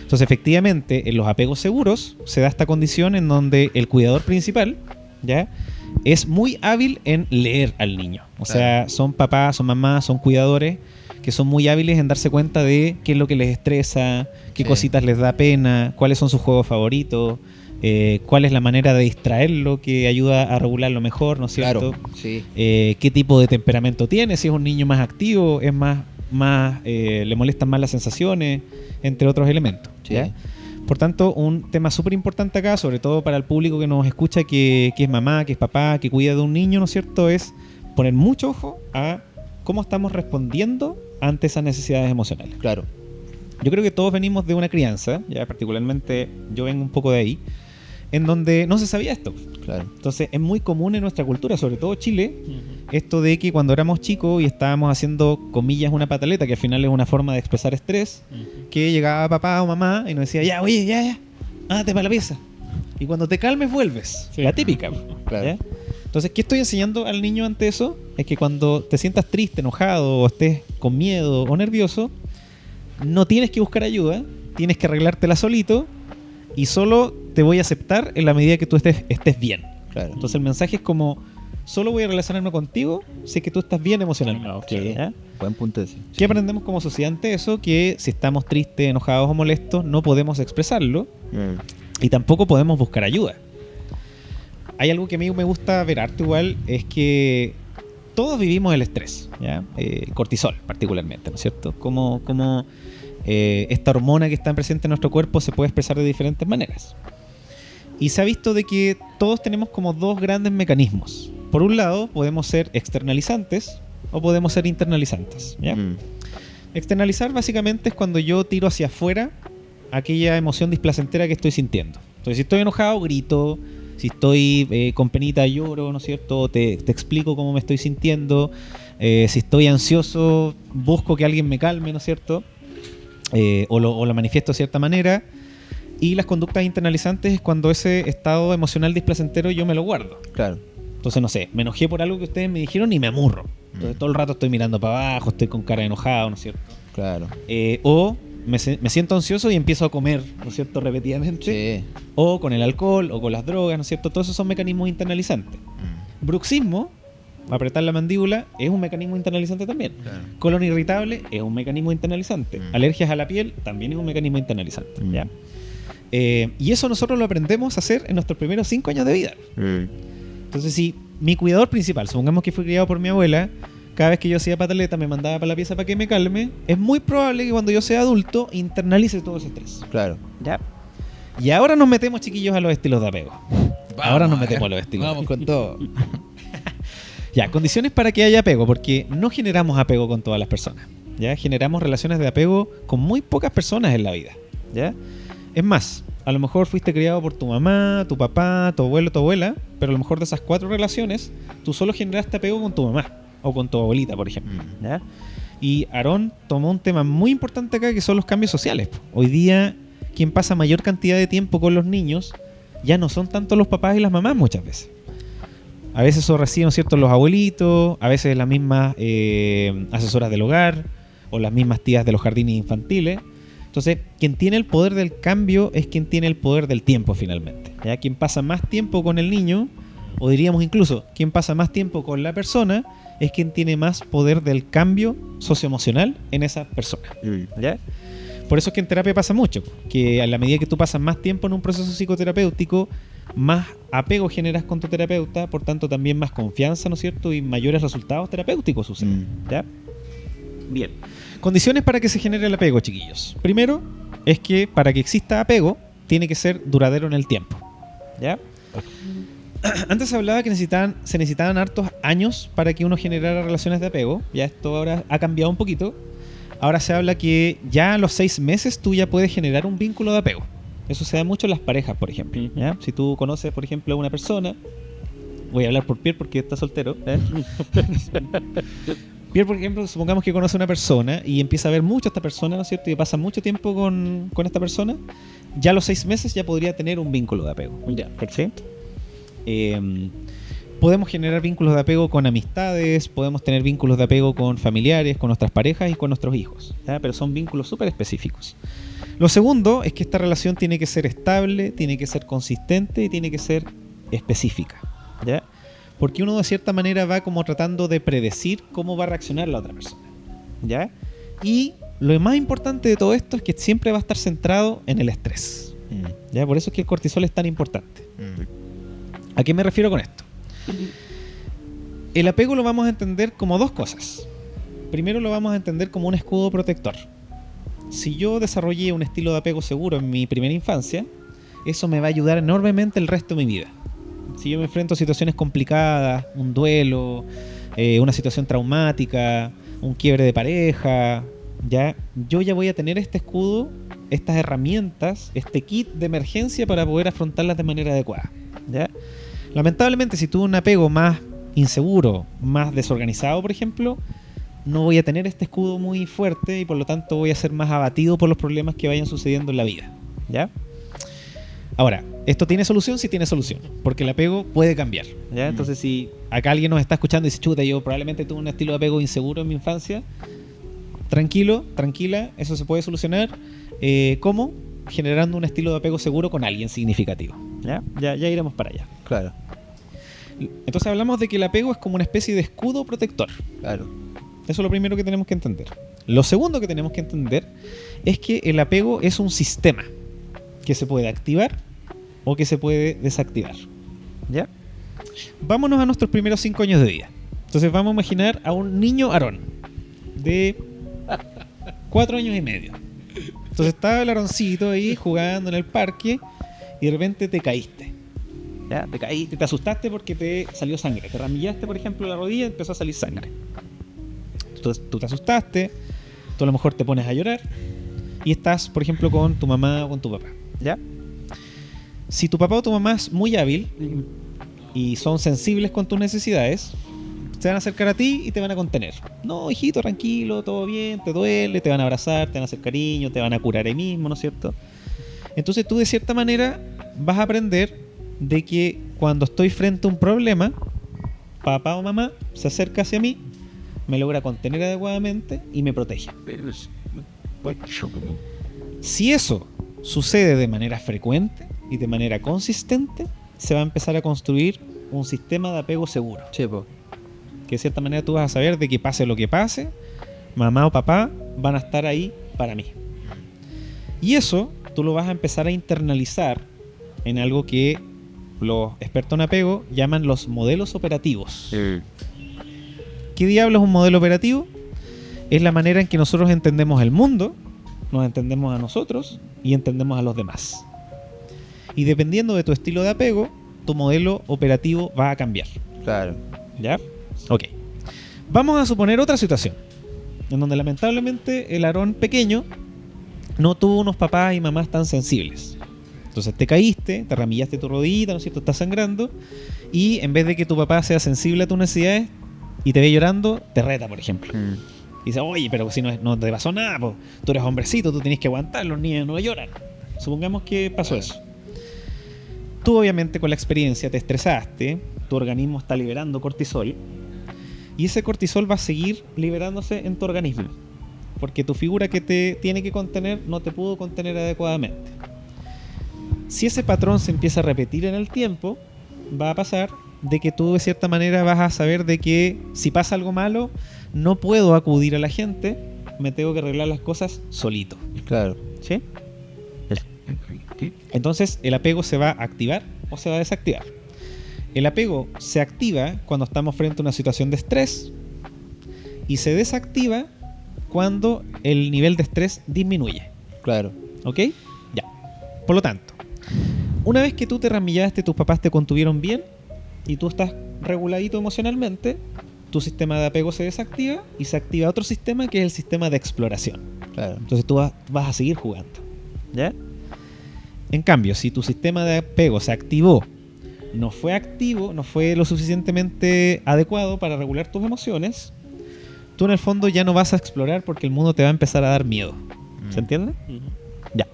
Entonces, efectivamente, en los apegos seguros se da esta condición en donde el cuidador principal, ¿ya?, es muy hábil en leer al niño. O sea, son papás, son mamás, son cuidadores que son muy hábiles en darse cuenta de qué es lo que les estresa, qué cositas les da pena, cuáles son sus juegos favoritos, cuál es la manera de distraerlo que ayuda a regularlo mejor, ¿no es cierto? Claro, sí. Qué tipo de temperamento tiene, si es un niño más activo, es más le molestan más las sensaciones, entre otros elementos. Sí. ¿Ya? Por tanto, un tema súper importante acá, sobre todo para el público que nos escucha, que es mamá, que es papá, que cuida de un niño, ¿no es cierto?, es poner mucho ojo a cómo estamos respondiendo ante esas necesidades emocionales. Claro. Yo creo que todos venimos de una crianza, ya particularmente yo vengo un poco de ahí, en donde no se sabía esto. Claro. Entonces es muy común en nuestra cultura, sobre todo Chile, esto de que cuando éramos chicos y estábamos haciendo, comillas, una pataleta, que al final es una forma de expresar estrés, que llegaba papá o mamá y nos decía, ya, oye, ya, ándate para la pieza. Y cuando te calmes vuelves. Sí. La típica. Claro. ¿Ya? Entonces, ¿qué estoy enseñando al niño ante eso? Es que cuando te sientas triste, enojado, o estés con miedo o nervioso, no tienes que buscar ayuda, tienes que arreglártela solito y solo te voy a aceptar en la medida que tú estés bien. Claro. Entonces el mensaje es como, solo voy a relacionarme contigo si es que tú estás bien emocionalmente. Sí. ¿Ya? Buen punto ese. ¿Qué aprendemos como sociedad ante eso? Que si estamos tristes, enojados o molestos, no podemos expresarlo y tampoco podemos buscar ayuda. Hay algo que a mí me gusta ver harto igual, es que todos vivimos el estrés, ¿ya? Cortisol particularmente, ¿no es cierto? Como esta hormona que está presente en nuestro cuerpo se puede expresar de diferentes maneras. Y se ha visto de que todos tenemos como dos grandes mecanismos. Por un lado, podemos ser externalizantes o podemos ser internalizantes, ¿ya? Externalizar básicamente es cuando yo tiro hacia afuera aquella emoción displacentera que estoy sintiendo, Entonces, si estoy enojado, grito. Si estoy con penita, lloro, ¿no es cierto? Te explico cómo me estoy sintiendo. Si estoy ansioso, busco que alguien me calme, ¿no es cierto? O lo manifiesto de cierta manera. Y las conductas internalizantes es cuando ese estado emocional displacentero yo me lo guardo. Claro. Entonces, no sé, me enojé por algo que ustedes me dijeron y me amurro. Entonces, todo el rato estoy mirando para abajo, estoy con cara de enojado, ¿no es cierto? Claro. O me siento ansioso y empiezo a comer, ¿no es cierto? Repetidamente. Sí. O con el alcohol, o con las drogas, ¿no es cierto? Todos esos son mecanismos internalizantes. Bruxismo, apretar la mandíbula, es un mecanismo internalizante también. Claro. Colon irritable es un mecanismo internalizante. Alergias a la piel también es un mecanismo internalizante. ¿Ya? Y eso nosotros lo aprendemos a hacer en nuestros primeros 5 años de vida. Entonces, si mi cuidador principal, supongamos que fui criado por mi abuela, cada vez que yo hacía pataleta me mandaba para la pieza para que me calme, es muy probable que cuando yo sea adulto internalice todo ese estrés. Claro. ¿Ya? Y ahora nos metemos, chiquillos, a los estilos de apego. Ahora nos metemos a los estilos. Vamos con todo. Ya, condiciones para que haya apego, porque no generamos apego con todas las personas. ¿Ya? Generamos relaciones de apego con muy pocas personas en la vida. ¿Ya? Es más, a lo mejor fuiste criado por tu mamá, tu papá, tu abuelo, tu abuela, pero a lo mejor de esas 4 relaciones, tú solo generaste apego con tu mamá o con tu abuelita, por ejemplo. ¿Ya? Y Aarón tomó un tema muy importante acá, que son los cambios sociales. Hoy día, quien pasa mayor cantidad de tiempo con los niños ya no son tanto los papás y las mamás muchas veces. A veces eso reciben, ¿cierto?, los abuelitos, a veces las mismas asesoras del hogar o las mismas tías de los jardines infantiles. Entonces, quien tiene el poder del cambio es quien tiene el poder del tiempo finalmente. ¿Ya? Quien pasa más tiempo con el niño, o diríamos incluso, quien pasa más tiempo con la persona, es quien tiene más poder del cambio socioemocional en esa persona. ¿Ya? Por eso es que en terapia pasa mucho, que a la medida que tú pasas más tiempo en un proceso psicoterapéutico, más apego generas con tu terapeuta, por tanto también más confianza, ¿no es cierto? Y mayores resultados terapéuticos suceden. ¿Ya? Bien. Condiciones para que se genere el apego, chiquillos. Primero, es que para que exista apego, tiene que ser duradero en el tiempo. ¿Ya? Antes se hablaba que se necesitaban hartos años para que uno generara relaciones de apego. Ya esto ahora ha cambiado un poquito. Ahora se habla que ya a los 6 meses tú ya puedes generar un vínculo de apego. Eso se da mucho en las parejas, por ejemplo. ¿Ya? Si tú conoces, por ejemplo, a una persona, voy a hablar por Pierre porque está soltero. Pierre, por ejemplo, supongamos que conoce a una persona y empieza a ver mucho a esta persona, ¿no es cierto? Y pasa mucho tiempo con esta persona. Ya a los 6 meses ya podría tener un vínculo de apego. Ya, perfecto. Podemos generar vínculos de apego con amistades, podemos tener vínculos de apego con familiares, con nuestras parejas y con nuestros hijos, ¿ya? Pero son vínculos súper específicos. Lo segundo es que esta relación tiene que ser estable, tiene que ser consistente y tiene que ser específica, ¿ya? Porque uno de cierta manera va como tratando de predecir cómo va a reaccionar la otra persona, ¿ya? Y lo más importante de todo esto es que siempre va a estar centrado en el estrés, ¿ya? Por eso es que el cortisol es tan importante. ¿A qué me refiero con esto? El apego lo vamos a entender como 2 cosas. Primero lo vamos a entender como un escudo protector. Si yo desarrollé un estilo de apego seguro en mi primera infancia, eso me va a ayudar enormemente el resto de mi vida. Si yo me enfrento a situaciones complicadas, un duelo, una situación traumática, un quiebre de pareja, yo ya voy a tener este escudo, estas herramientas, este kit de emergencia para poder afrontarlas de manera adecuada, ¿ya? Lamentablemente, si tuve un apego más inseguro, más desorganizado, por ejemplo, no voy a tener este escudo muy fuerte y por lo tanto voy a ser más abatido por los problemas que vayan sucediendo en la vida, ¿ya? Ahora, ¿esto tiene solución? Sí tiene solución, porque el apego puede cambiar, ¿ya? Entonces, si acá alguien nos está escuchando y dice, chuta, yo probablemente tuve un estilo de apego inseguro en mi infancia, tranquilo, tranquila, eso se puede solucionar. ¿Cómo? Generando un estilo de apego seguro con alguien significativo, ¿ya? Ya iremos para allá. Claro. Entonces hablamos de que el apego es como una especie de escudo protector. Claro. Eso es lo primero que tenemos que entender. Lo segundo que tenemos que entender es que el apego es un sistema que se puede activar o que se puede desactivar, ¿ya? Vámonos a nuestros primeros 5 años de vida. Entonces vamos a imaginar a un niño Aarón de 4 años y medio. Entonces estaba el Aaroncito ahí jugando en el parque y de repente te caíste. ¿Ya? Te caíste, te asustaste porque te salió sangre. Te ramillaste, por ejemplo, la rodilla y empezó a salir sangre. Entonces tú te asustaste, tú a lo mejor te pones a llorar y estás, por ejemplo, con tu mamá o con tu papá, ¿ya? Si tu papá o tu mamá es muy hábil y son sensibles con tus necesidades, se van a acercar a ti y te van a contener. No, hijito, tranquilo, todo bien, te duele, te van a abrazar, te van a hacer cariño, te van a curar ahí mismo, ¿no es cierto? Entonces tú de cierta manera vas a aprender de que cuando estoy frente a un problema, papá o mamá se acerca hacia mí, me logra contener adecuadamente y me protege. Si eso sucede de manera frecuente y de manera consistente, se va a empezar a construir un sistema de apego seguro. Sí, po. Que de cierta manera tú vas a saber de que pase lo que pase, mamá o papá van a estar ahí para mí. Y eso tú lo vas a empezar a internalizar en algo que los expertos en apego llaman los modelos operativos. ¿Qué diablos es un modelo operativo? Es la manera en que nosotros entendemos el mundo, nos entendemos a nosotros y entendemos a los demás. Y dependiendo de tu estilo de apego, tu modelo operativo va a cambiar. Claro. ¿Ya? Ok. Vamos a suponer otra situación en donde lamentablemente el Aarón pequeño no tuvo unos papás y mamás tan sensibles. Entonces te caíste, te ramillaste tu rodillita, ¿no es cierto? Estás sangrando y en vez de que tu papá sea sensible a tus necesidades y te ve llorando, te reta, por ejemplo. Y dice, oye, pero si no te pasó nada, po. Tú eres hombrecito, tú tienes que aguantar, los niños no lloran. Supongamos que pasó eso. Tú obviamente con la experiencia te estresaste, tu organismo está liberando cortisol y ese cortisol va a seguir liberándose en tu organismo porque tu figura que te tiene que contener no te pudo contener adecuadamente. Si ese patrón se empieza a repetir en el tiempo, va a pasar de que tú de cierta manera vas a saber de que si pasa algo malo, no puedo acudir a la gente, me tengo que arreglar las cosas solito. Claro. ¿Sí? Entonces el apego se va a activar o se va a desactivar. El apego se activa cuando estamos frente a una situación de estrés y se desactiva cuando el nivel de estrés disminuye. Claro. ¿Ok? Ya. Por lo tanto, una vez que tú te ramillaste, tus papás te contuvieron bien y tú estás reguladito emocionalmente, tu sistema de apego se desactiva y se activa otro sistema que es el sistema de exploración. Claro. Entonces tú vas a seguir jugando. ¿Ya? En cambio, si tu sistema de apego se activó, no fue activo, no fue lo suficientemente adecuado para regular tus emociones, tú en el fondo ya no vas a explorar porque el mundo te va a empezar a dar miedo. ¿Se entiende? Ya.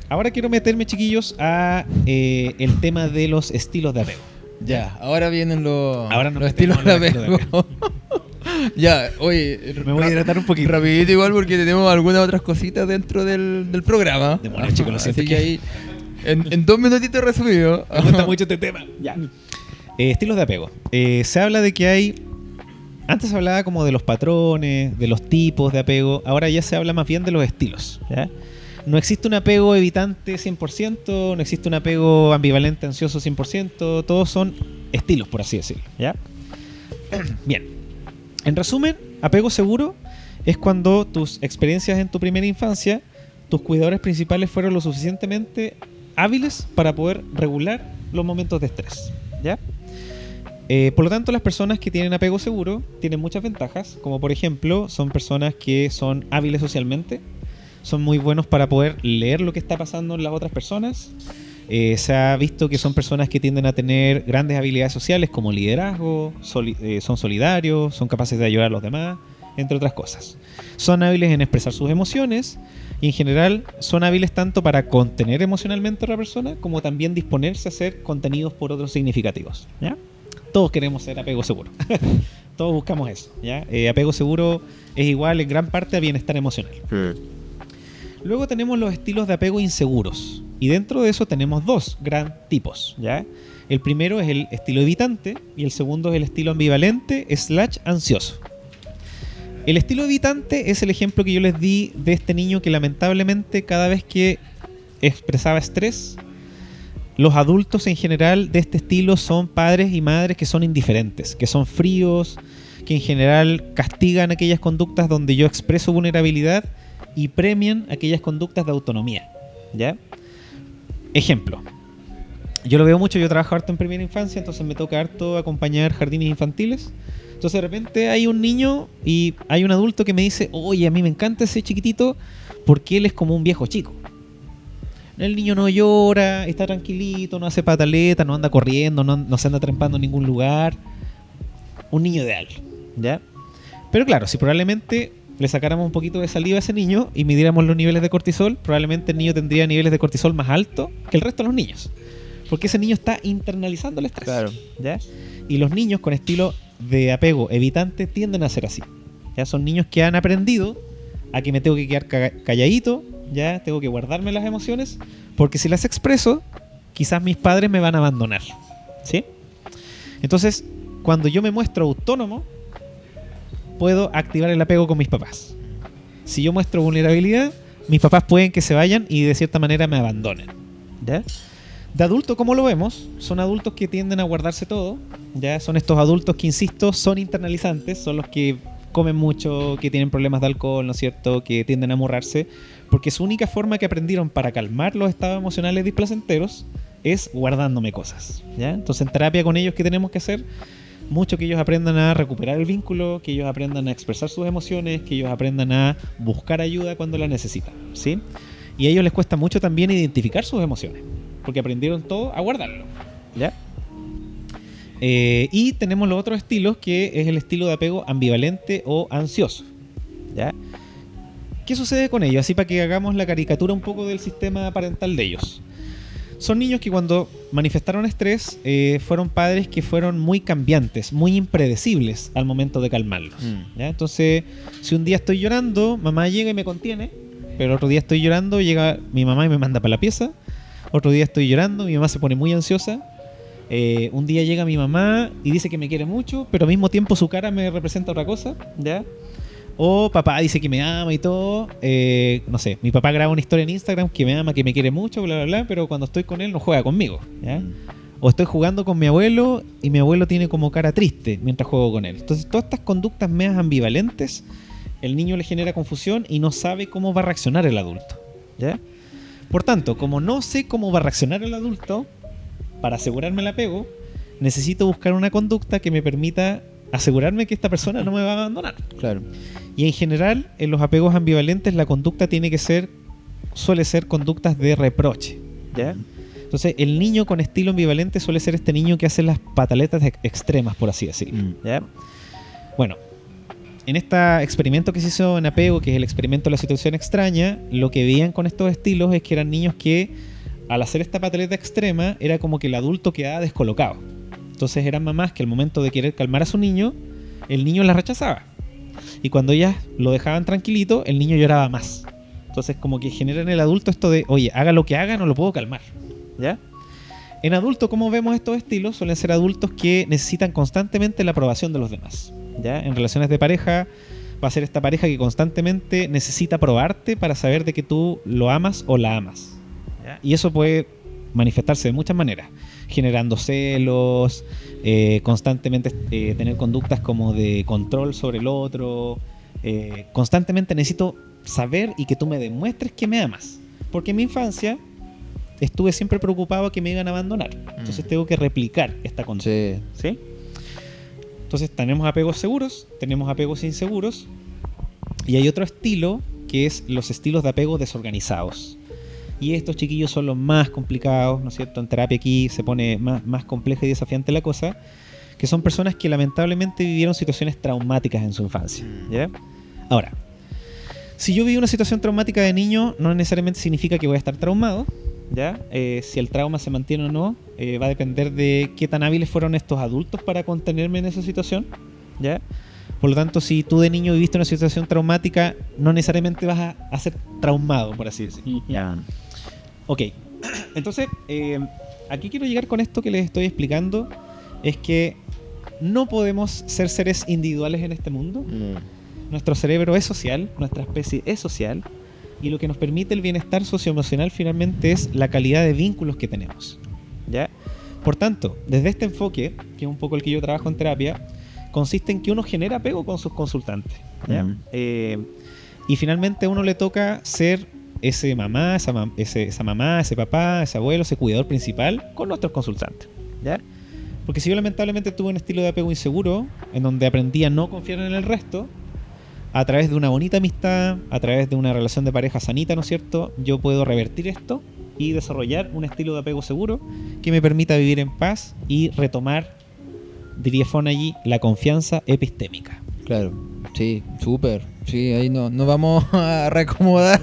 Ahora quiero meterme, chiquillos, a el tema de los estilos de apego. Ya, ahora vienen los nos estilos de metemos en los apego. Ya, oye, Me voy a hidratar un poquito. rapidito igual porque tenemos algunas otras cositas dentro del programa. Demonios, chicos, lo siento. Así que ahí, en 2 minutitos resumido. Me gusta mucho este tema. Ya. Estilos de apego. Se habla de que hay... Antes se hablaba como de los patrones, de los tipos de apego. Ahora ya se habla más bien de los estilos. ¿Ya? No existe un apego evitante 100%, no existe un apego ambivalente, ansioso 100%. Todos son estilos, por así decirlo. ¿Ya? Bien. En resumen, apego seguro es cuando tus experiencias en tu primera infancia, tus cuidadores principales fueron lo suficientemente hábiles para poder regular los momentos de estrés. ¿Ya? Por lo tanto, las personas que tienen apego seguro tienen muchas ventajas, como por ejemplo, son personas que son hábiles socialmente, son muy buenos para poder leer lo que está pasando en las otras personas. Se ha visto que son personas que tienden a tener grandes habilidades sociales como liderazgo, son solidarios, son capaces de ayudar a los demás, entre otras cosas. Son hábiles en expresar sus emociones y en general son hábiles tanto para contener emocionalmente a la persona como también disponerse a ser contenidos por otros significativos. ¿Ya? Todos queremos ser apego seguro. Todos buscamos eso. ¿Ya? Apego seguro es igual en gran parte a bienestar emocional. Luego tenemos los estilos de apego inseguros. Y dentro de eso tenemos 2 gran tipos. ¿Ya? El primero es el estilo evitante y el segundo es el estilo ambivalente / ansioso. El estilo evitante es el ejemplo que yo les di de este niño que lamentablemente cada vez que expresaba estrés, los adultos en general de este estilo son padres y madres que son indiferentes, que son fríos, que en general castigan aquellas conductas donde yo expreso vulnerabilidad y premian aquellas conductas de autonomía. ¿Ya? Ejemplo. Yo lo veo mucho, yo trabajo harto en primera infancia, entonces me toca harto acompañar jardines infantiles. Entonces de repente hay un niño y hay un adulto que me dice, oye, a mí me encanta ese chiquitito porque él es como un viejo chico. El niño no llora, está tranquilito, no hace pataleta, no anda corriendo, no se anda trepando en ningún lugar. Un niño ideal, ¿ya? Pero claro, si probablemente le sacáramos un poquito de saliva a ese niño y midiéramos los niveles de cortisol, probablemente el niño tendría niveles de cortisol más altos que el resto de los niños. Porque ese niño está internalizando el estrés. Claro. ¿Ya? Y los niños con estilo de apego evitante tienden a ser así. ¿Ya? Son niños que han aprendido a que me tengo que quedar calladito, ya tengo que guardarme las emociones, porque si las expreso, quizás mis padres me van a abandonar. ¿Sí? Entonces, cuando yo me muestro autónomo, puedo activar el apego con mis papás. Si yo muestro vulnerabilidad, mis papás pueden que se vayan y de cierta manera me abandonen. ¿Ya? De adulto, ¿cómo lo vemos? Son adultos que tienden a guardarse todo. ¿Ya? Son estos adultos que, insisto, son internalizantes, son los que comen mucho, que tienen problemas de alcohol, ¿no es cierto? Que tienden a amurrarse, porque su única forma que aprendieron para calmar los estados emocionales displacenteros es guardándome cosas. ¿Ya? Entonces, en terapia con ellos, ¿qué tenemos que hacer? Mucho que ellos aprendan a recuperar el vínculo, que ellos aprendan a expresar sus emociones, que ellos aprendan a buscar ayuda cuando la necesitan, ¿sí? Y a ellos les cuesta mucho también identificar sus emociones, porque aprendieron todo a guardarlo, ¿ya? Y tenemos los otros estilos, que es el estilo de apego ambivalente o ansioso, ¿ya? ¿Qué sucede con ellos? Así para que hagamos la caricatura un poco del sistema parental de ellos. Son niños que cuando manifestaron estrés fueron padres que fueron muy cambiantes, muy impredecibles al momento de calmarlos. ¿Ya? Entonces, si un día estoy llorando, mamá llega y me contiene, pero otro día estoy llorando, llega mi mamá y me manda para la pieza. Otro día estoy llorando, mi mamá se pone muy ansiosa. Un día llega mi mamá y dice que me quiere mucho, pero al mismo tiempo su cara me representa otra cosa, ¿ya? O papá dice que me ama y todo. No sé, mi papá graba una historia en Instagram que me ama, que me quiere mucho, bla, bla, bla, pero cuando estoy con él no juega conmigo, ¿ya? O estoy jugando con mi abuelo y mi abuelo tiene como cara triste mientras juego con él. Entonces, todas estas conductas medias ambivalentes, el niño le genera confusión y no sabe cómo va a reaccionar el adulto, ¿ya? Por tanto, como no sé cómo va a reaccionar el adulto, para asegurarme el apego, necesito buscar una conducta que me permita asegurarme que esta persona no me va a abandonar. Claro. Y en general, en los apegos ambivalentes, la conducta suele ser conductas de reproche, ¿ya? Entonces, el niño con estilo ambivalente suele ser este niño que hace las pataletas extremas, por así decirlo, ¿ya? Bueno, en este experimento que se hizo en apego, que es el experimento de la situación extraña, lo que veían con estos estilos es que eran niños que, al hacer esta pataleta extrema, era como que el adulto quedaba descolocado. Entonces eran mamás que al momento de querer calmar a su niño, el niño la rechazaba. Y cuando ellas lo dejaban tranquilito, el niño lloraba más. Entonces como que genera en el adulto esto de, oye, haga lo que haga, no lo puedo calmar, ¿ya? En adulto, ¿cómo vemos estos estilos? Suelen ser adultos que necesitan constantemente la aprobación de los demás, ¿ya? En relaciones de pareja, va a ser esta pareja que constantemente necesita probarte para saber de que tú lo amas o la amas, ¿ya? Y eso puede manifestarse de muchas maneras, generando celos, constantemente tener conductas como de control sobre el otro, constantemente necesito saber y que tú me demuestres que me amas, porque en mi infancia estuve siempre preocupado que me iban a abandonar, entonces tengo que replicar esta conducta. ¿Sí? Entonces tenemos apegos seguros, tenemos apegos inseguros, y hay otro estilo que es los estilos de apego desorganizados. Y estos chiquillos son los más complicados, ¿no es cierto? En terapia aquí se pone más compleja y desafiante la cosa, que son personas que lamentablemente vivieron situaciones traumáticas en su infancia, ¿ya? Ahora, si yo vivo una situación traumática de niño, no necesariamente significa que voy a estar traumado, ¿ya? Si el trauma se mantiene o no, va a depender de qué tan hábiles fueron estos adultos para contenerme en esa situación, ¿ya? Por lo tanto, si tú de niño viviste una situación traumática, no necesariamente vas a ser traumado, por así decirlo. Ya. Ok, entonces, aquí quiero llegar con esto que les estoy explicando, es que no podemos ser seres individuales en este mundo. Nuestro cerebro es social, nuestra especie es social, y lo que nos permite el bienestar socioemocional finalmente es la calidad de vínculos que tenemos, ¿ya? Por tanto, desde este enfoque, que es un poco el que yo trabajo en terapia, consiste en que uno genera apego con sus consultantes, ¿ya? Y finalmente a uno le toca ser ese mamá, ese papá, ese abuelo, ese cuidador principal con nuestros consultantes, ¿ya? Porque si yo lamentablemente tuve un estilo de apego inseguro, en donde aprendí a no confiar en el resto, a través de una bonita amistad, a través de una relación de pareja sanita, ¿no es cierto?, yo puedo revertir esto y desarrollar un estilo de apego seguro que me permita vivir en paz y retomar, diría Fonagy, la confianza epistémica. Claro, sí, súper. Sí, ahí no vamos a reacomodar.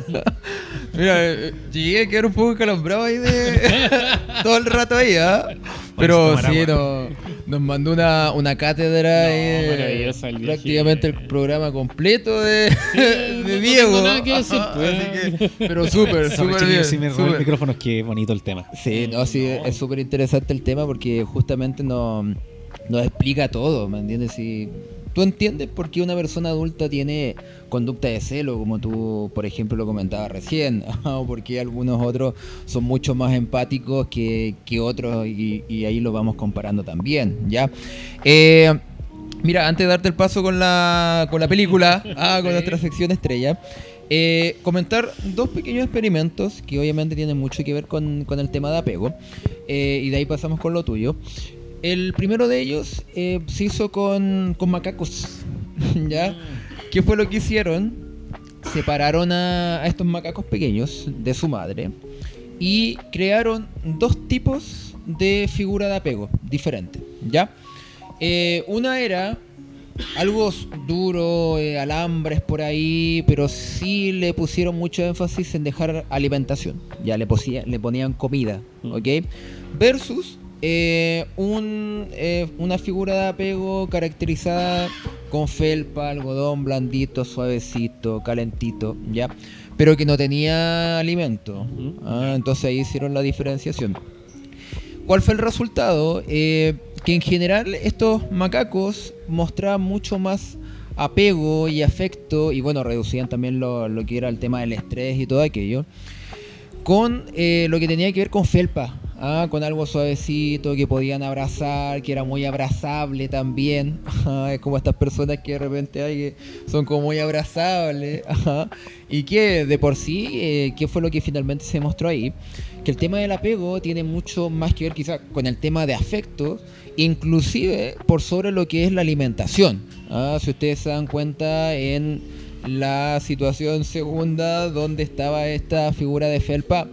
Mira, llegué a quedar un poco calambrado ahí de todo el rato ahí, ¿ah? Pero tomar sí, agua. nos mandó una cátedra ahí, maravillosa el prácticamente el viaje. programa completo de, no de Diego. tengo nada que decir, pues. Así que, pero súper, Sorry, súper chiquillos, bien. si me robó el súper. micrófono, es que bonito el tema. Sí, no, sí, es súper interesante el tema porque justamente nos explica todo, ¿me entiendes? Si tú entiendes por qué una persona adulta tiene conducta de celo, como tú, por ejemplo, lo comentabas recién, o por qué algunos otros son mucho más empáticos que otros y ahí lo vamos comparando también, ¿ya? Mira, antes de darte el paso con la película, con nuestra sección estrella, comentar dos pequeños experimentos que obviamente tienen mucho que ver con el tema de apego, y de ahí pasamos con lo tuyo. El primero de ellos se hizo con macacos, ¿ya? ¿Qué fue lo que hicieron? Separaron a estos macacos pequeños de su madre y crearon dos tipos de figura de apego diferentes, ¿ya? Una era algo duro, alambres por ahí, pero sí le pusieron mucho énfasis en dejar alimentación. Ya le ponían comida, ¿ok? Versus una figura de apego caracterizada con felpa, algodón blandito, suavecito, calentito, ¿ya? Pero que no tenía alimento. Entonces ahí hicieron la diferenciación. ¿Cuál fue el resultado? Que en general estos macacos mostraban mucho más apego y afecto, y bueno, reducían también lo que era el tema del estrés y todo aquello, con lo que tenía que ver con felpa, con algo suavecito, que podían abrazar, que era muy abrazable también. Es como estas personas que de repente hay que son como muy abrazables, y que de por sí, ¿qué fue lo que finalmente se mostró ahí? Que el tema del apego tiene mucho más que ver quizás con el tema de afecto, inclusive por sobre lo que es la alimentación. Si ustedes se dan cuenta en la situación segunda donde estaba esta figura de felpa,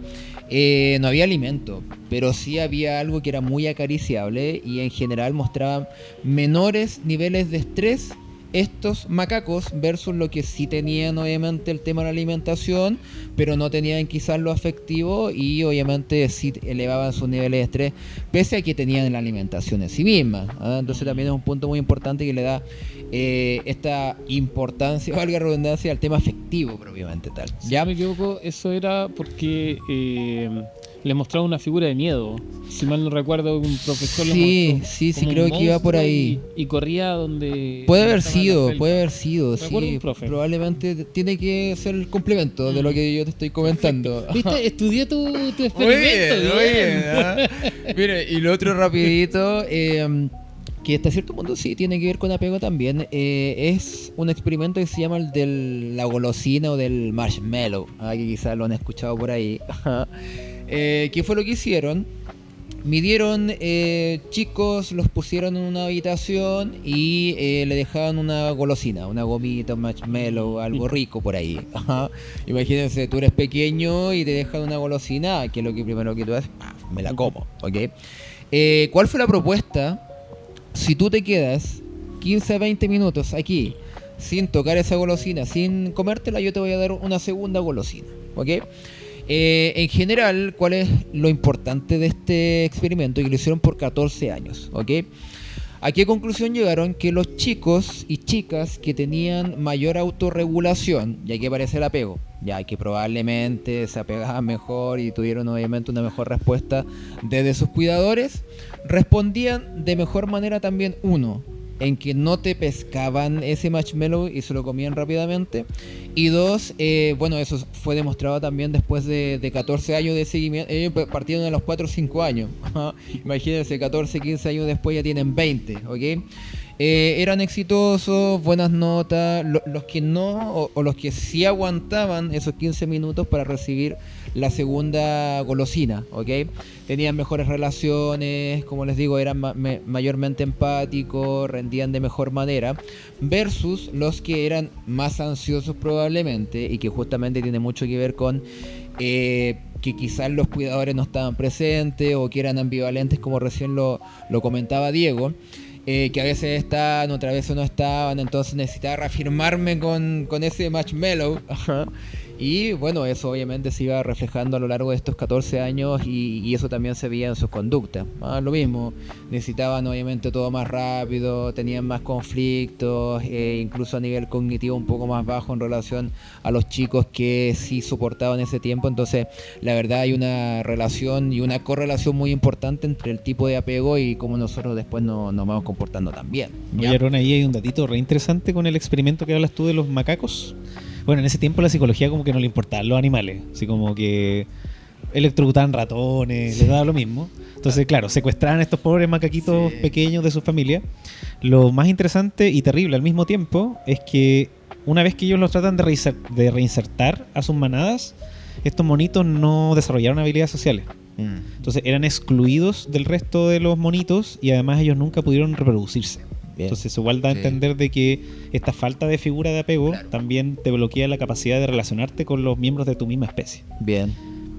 no había alimento, pero sí había algo que era muy acariciable y en general mostraban menores niveles de estrés estos macacos versus lo que sí tenían obviamente el tema de la alimentación, pero no tenían quizás lo afectivo y obviamente sí elevaban sus niveles de estrés pese a que tenían la alimentación en sí misma. Entonces también es un punto muy importante que le da esta importancia, valga la redundancia, al tema afectivo propiamente tal. Si no me equivoco, eso era porque le mostraba una figura de miedo. Si mal no recuerdo, un profesor Sí, le mostró sí, como creo un que iba por monstruo ahí. y corría donde... Puede donde haber estaba la sido, felpa. Me acuerdo sí. un profe. Probablemente tiene que ser el complemento de lo que yo te estoy comentando. ¿Viste? Estudié tu Muy experimento. bien, muy bien. Mire, y lo otro rapidito, que hasta cierto punto sí tiene que ver con apego también, es un experimento que se llama el de la golosina o del marshmallow, que quizás lo han escuchado por ahí. ¿Qué fue lo que hicieron? Midieron chicos, los pusieron en una habitación y le dejaban una golosina, una gomita, un marshmallow, algo rico por ahí. Imagínense, tú eres pequeño y te dejan una golosina, que es lo que primero que tú haces, me la como, ¿ok? ¿Cuál fue la propuesta? Si tú te quedas 15 a 20 minutos aquí sin tocar esa golosina, sin comértela, yo te voy a dar una segunda golosina, ¿ok? En general, ¿cuál es lo importante de este experimento? Que lo hicieron por 14 años, ¿ok? ¿A qué conclusión llegaron? Que los chicos y chicas que tenían mayor autorregulación, ya que aparece el apego, ya que probablemente se apegaban mejor y tuvieron obviamente una mejor respuesta desde sus cuidadores, respondían de mejor manera también, uno, en que no te pescaban ese marshmallow y se lo comían rápidamente, y dos, bueno, eso fue demostrado también después de 14 años de seguimiento. Ellos partieron a los 4 o 5 años. Imagínense, 14, 15 años después ya tienen 20, ¿ok? Eran exitosos, buenas notas, los que no, o los que sí aguantaban esos 15 minutos para recibir la segunda golosina, ¿ok? Tenían mejores relaciones, como les digo, eran mayormente empáticos, rendían de mejor manera, versus los que eran más ansiosos probablemente, y que justamente tiene mucho que ver con que quizás los cuidadores no estaban presentes o que eran ambivalentes, como recién lo comentaba Diego. Que a veces estaban, otras veces no estaban, entonces necesitaba reafirmarme con ese marshmallow. Ajá. Y bueno, eso obviamente se iba reflejando a lo largo de estos 14 años y eso también se veía en sus conductas. Lo mismo, necesitaban obviamente todo más rápido, tenían más conflictos, incluso a nivel cognitivo un poco más bajo en relación a los chicos que sí soportaban ese tiempo. Entonces, la verdad hay una relación y una correlación muy importante entre el tipo de apego y cómo nosotros después nos vamos comportando también. Oye, Aaron, ahí hay un datito re interesante con el experimento que hablas tú de los macacos. Bueno, en ese tiempo la psicología como que no le importaban los animales, así como que electrocutaban ratones, les daba lo mismo. Entonces, claro, secuestraban a estos pobres macaquitos pequeños de su familia. Lo más interesante y terrible al mismo tiempo es que una vez que ellos los tratan de reinsertar a sus manadas, estos monitos no desarrollaron habilidades sociales. Entonces eran excluidos del resto de los monitos y además ellos nunca pudieron reproducirse. Bien. Entonces igual da a entender de que esta falta de figura de apego también te bloquea la capacidad de relacionarte con los miembros de tu misma especie. Bien.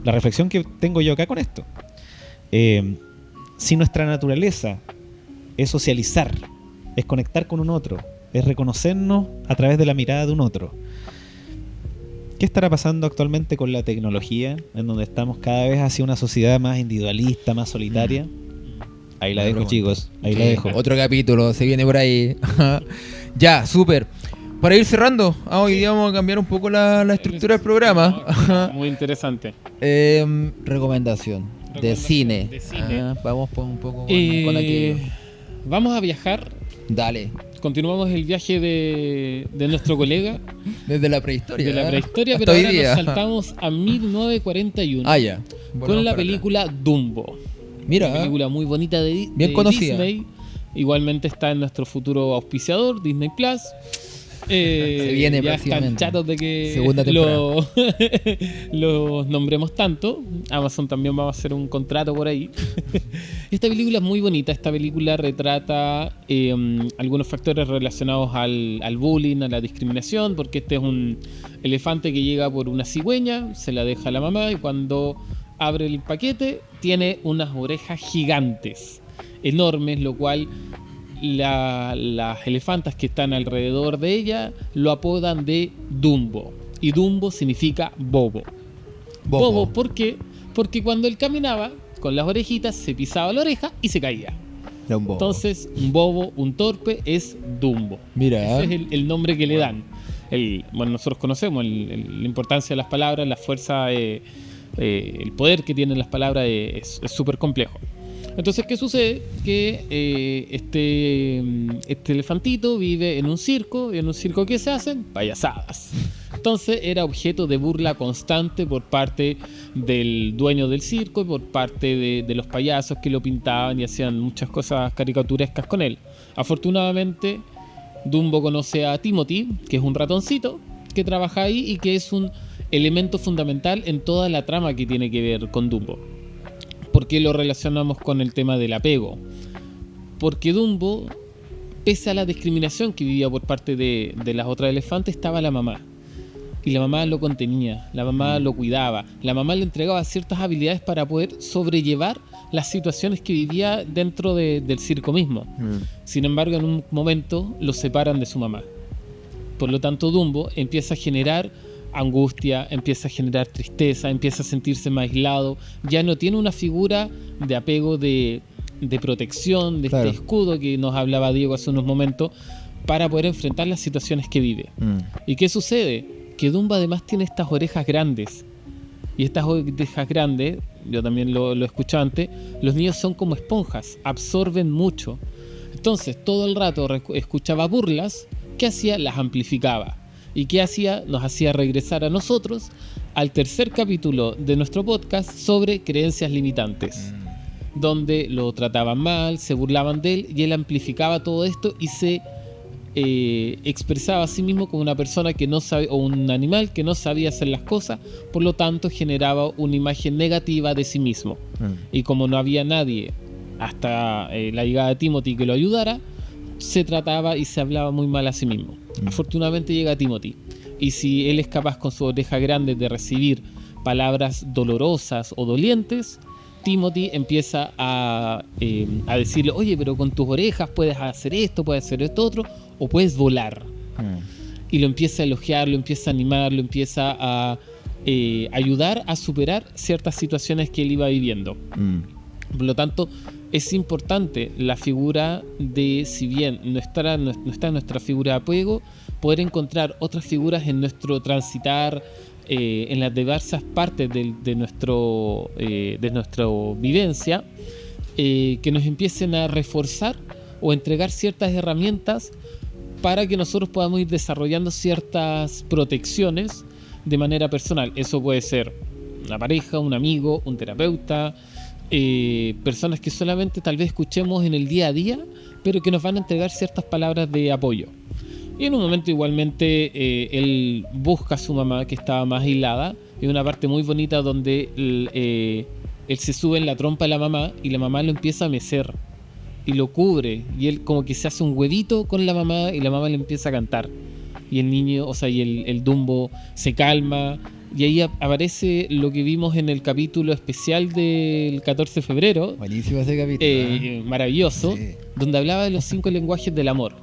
La reflexión que tengo yo acá con esto, si nuestra naturaleza es socializar, es conectar con un otro, es reconocernos a través de la mirada de un otro, ¿qué estará pasando actualmente con la tecnología, en donde estamos cada vez hacia una sociedad más individualista, más solitaria? Ahí la dejo, chicos. Ahí la dejo. Otro capítulo, se viene por ahí. Ya, súper. Para ir cerrando, hoy día vamos a cambiar un poco la estructura del programa. Muy interesante. Recomendación de cine. Vamos un poco con aquello. Vamos a viajar. Dale. Continuamos el viaje de nuestro colega. Desde la prehistoria. De la prehistoria, hasta pero hoy ahora día. nos saltamos a 1941. Ya. Con la película Dumbo. Mira. Una película muy bonita de bien conocida. Disney. Igualmente está en nuestro futuro auspiciador, Disney Plus. Se viene ya están próximamente. chatos de que Segunda temporada. los nombremos tanto. Amazon también va a hacer un contrato por ahí. Esta película es muy bonita. Esta película retrata algunos factores relacionados al bullying, a la discriminación, porque este es un elefante que llega por una cigüeña, se la deja a la mamá y cuando abre el paquete tiene unas orejas gigantes, enormes, lo cual las elefantas que están alrededor de ella lo apodan de Dumbo. Y Dumbo significa bobo. Bobo, ¿por qué? Porque cuando él caminaba con las orejitas se pisaba la oreja y se caía. Entonces, un bobo, un torpe es Dumbo. Mira. Ese es el nombre que le dan. Bueno, nosotros conocemos la importancia de las palabras, la fuerza, el poder que tienen las palabras es súper complejo. Entonces, ¿qué sucede? Que este elefantito vive en un circo. ¿Y en un circo qué se hacen? Payasadas. Entonces era objeto de burla constante por parte del dueño del circo y por parte de los payasos que lo pintaban y hacían muchas cosas caricaturescas con él. Afortunadamente, Dumbo conoce a Timothy, que es un ratoncito que trabaja ahí y que es un elemento fundamental en toda la trama que tiene que ver con Dumbo. ¿Por qué lo relacionamos con el tema del apego? Porque Dumbo, pese a la discriminación que vivía por parte de las otras elefantes, estaba la mamá. Y la mamá lo contenía, la mamá lo cuidaba, la mamá le entregaba ciertas habilidades para poder sobrellevar las situaciones que vivía dentro del circo mismo. Sin embargo, en un momento lo separan de su mamá. Por lo tanto, Dumbo empieza a generar angustia, empieza a generar tristeza, empieza a sentirse más aislado, ya no tiene una figura de apego, de protección, de este escudo que nos hablaba Diego hace unos momentos, para poder enfrentar las situaciones que vive. ¿Y qué sucede? Que Dumbo además tiene estas orejas grandes, y estas orejas grandes, yo también lo escuché antes, los niños son como esponjas, absorben mucho. Entonces todo el rato escuchaba burlas, ¿qué hacía? Las amplificaba. ¿Y qué hacía? Nos hacía regresar a nosotros al tercer capítulo de nuestro podcast sobre creencias limitantes, donde lo trataban mal, se burlaban de él y él amplificaba todo esto y se expresaba a sí mismo como una persona que no sabe, o un animal que no sabía hacer las cosas, por lo tanto generaba una imagen negativa de sí mismo. Y como no había nadie hasta la llegada de Timothy que lo ayudara, se trataba y se hablaba muy mal a sí mismo. Afortunadamente llega Timothy, y si él es capaz con su oreja grande de recibir palabras dolorosas o dolientes, Timothy empieza a decirle, oye, pero con tus orejas puedes hacer esto otro, o puedes volar. Y lo empieza a elogiar, lo empieza a animar, lo empieza a ayudar a superar ciertas situaciones que él iba viviendo. Por lo tanto, es importante la figura de, si bien no está nuestra figura de apego, poder encontrar otras figuras en nuestro transitar, en las diversas partes de nuestra vivencia, que nos empiecen a reforzar o entregar ciertas herramientas para que nosotros podamos ir desarrollando ciertas protecciones de manera personal. Eso puede ser una pareja, un amigo, un terapeuta, personas que solamente tal vez escuchemos en el día a día, pero que nos van a entregar ciertas palabras de apoyo. Y en un momento igualmente él busca a su mamá, que estaba más aislada. Hay una parte muy bonita donde él se sube en la trompa de la mamá y la mamá lo empieza a mecer y lo cubre, y él como que se hace un huevito con la mamá y la mamá le empieza a cantar, y el niño, o sea, y el Dumbo se calma, y ahí aparece lo que vimos en el capítulo especial del 14 de febrero. Buenísimo ese capítulo. Maravilloso, Sí. donde hablaba de los 5 lenguajes del amor.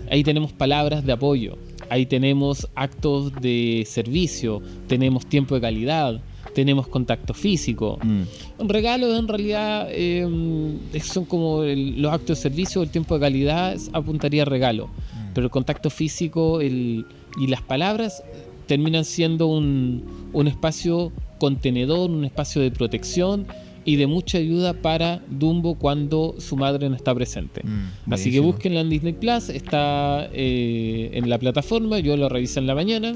Ahí tenemos palabras de apoyo, ahí tenemos actos de servicio, tenemos tiempo de calidad, tenemos contacto físico. Un regalo en realidad son como los actos de servicio, el tiempo de calidad apuntaría a regalo, pero el contacto físico y las palabras terminan siendo un espacio contenedor, un espacio de protección y de mucha ayuda para Dumbo cuando su madre no está presente. Así que búsquenla en Disney Plus, está en la plataforma, yo lo reviso en la mañana,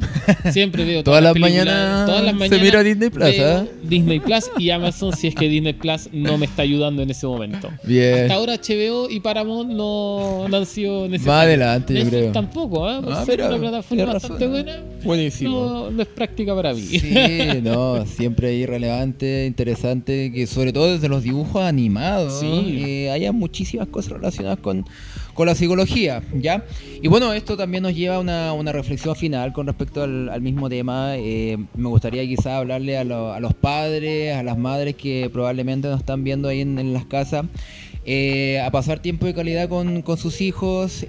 siempre veo todas las películas, mañanas todas las mañanas se mira Disney Plus, veo Disney Plus y Amazon si es que Disney Plus no me está ayudando en ese momento. Bien. Hasta ahora HBO y Paramount no han sido necesarios. Más adelante, yo Netflix creo. tampoco, por ser pero una plataforma tienes bastante razón. buena. Buenísimo. No es práctica para mí. Sí, no, siempre irrelevante, interesante, que sobre todo desde los dibujos animados Sí. haya muchísimas cosas relacionadas con la psicología, ¿ya? Y bueno, esto también nos lleva a una reflexión final con respecto al mismo tema. Me gustaría quizás hablarle a los padres, a las madres que probablemente nos están viendo ahí en las casas, a pasar tiempo de calidad con sus hijos,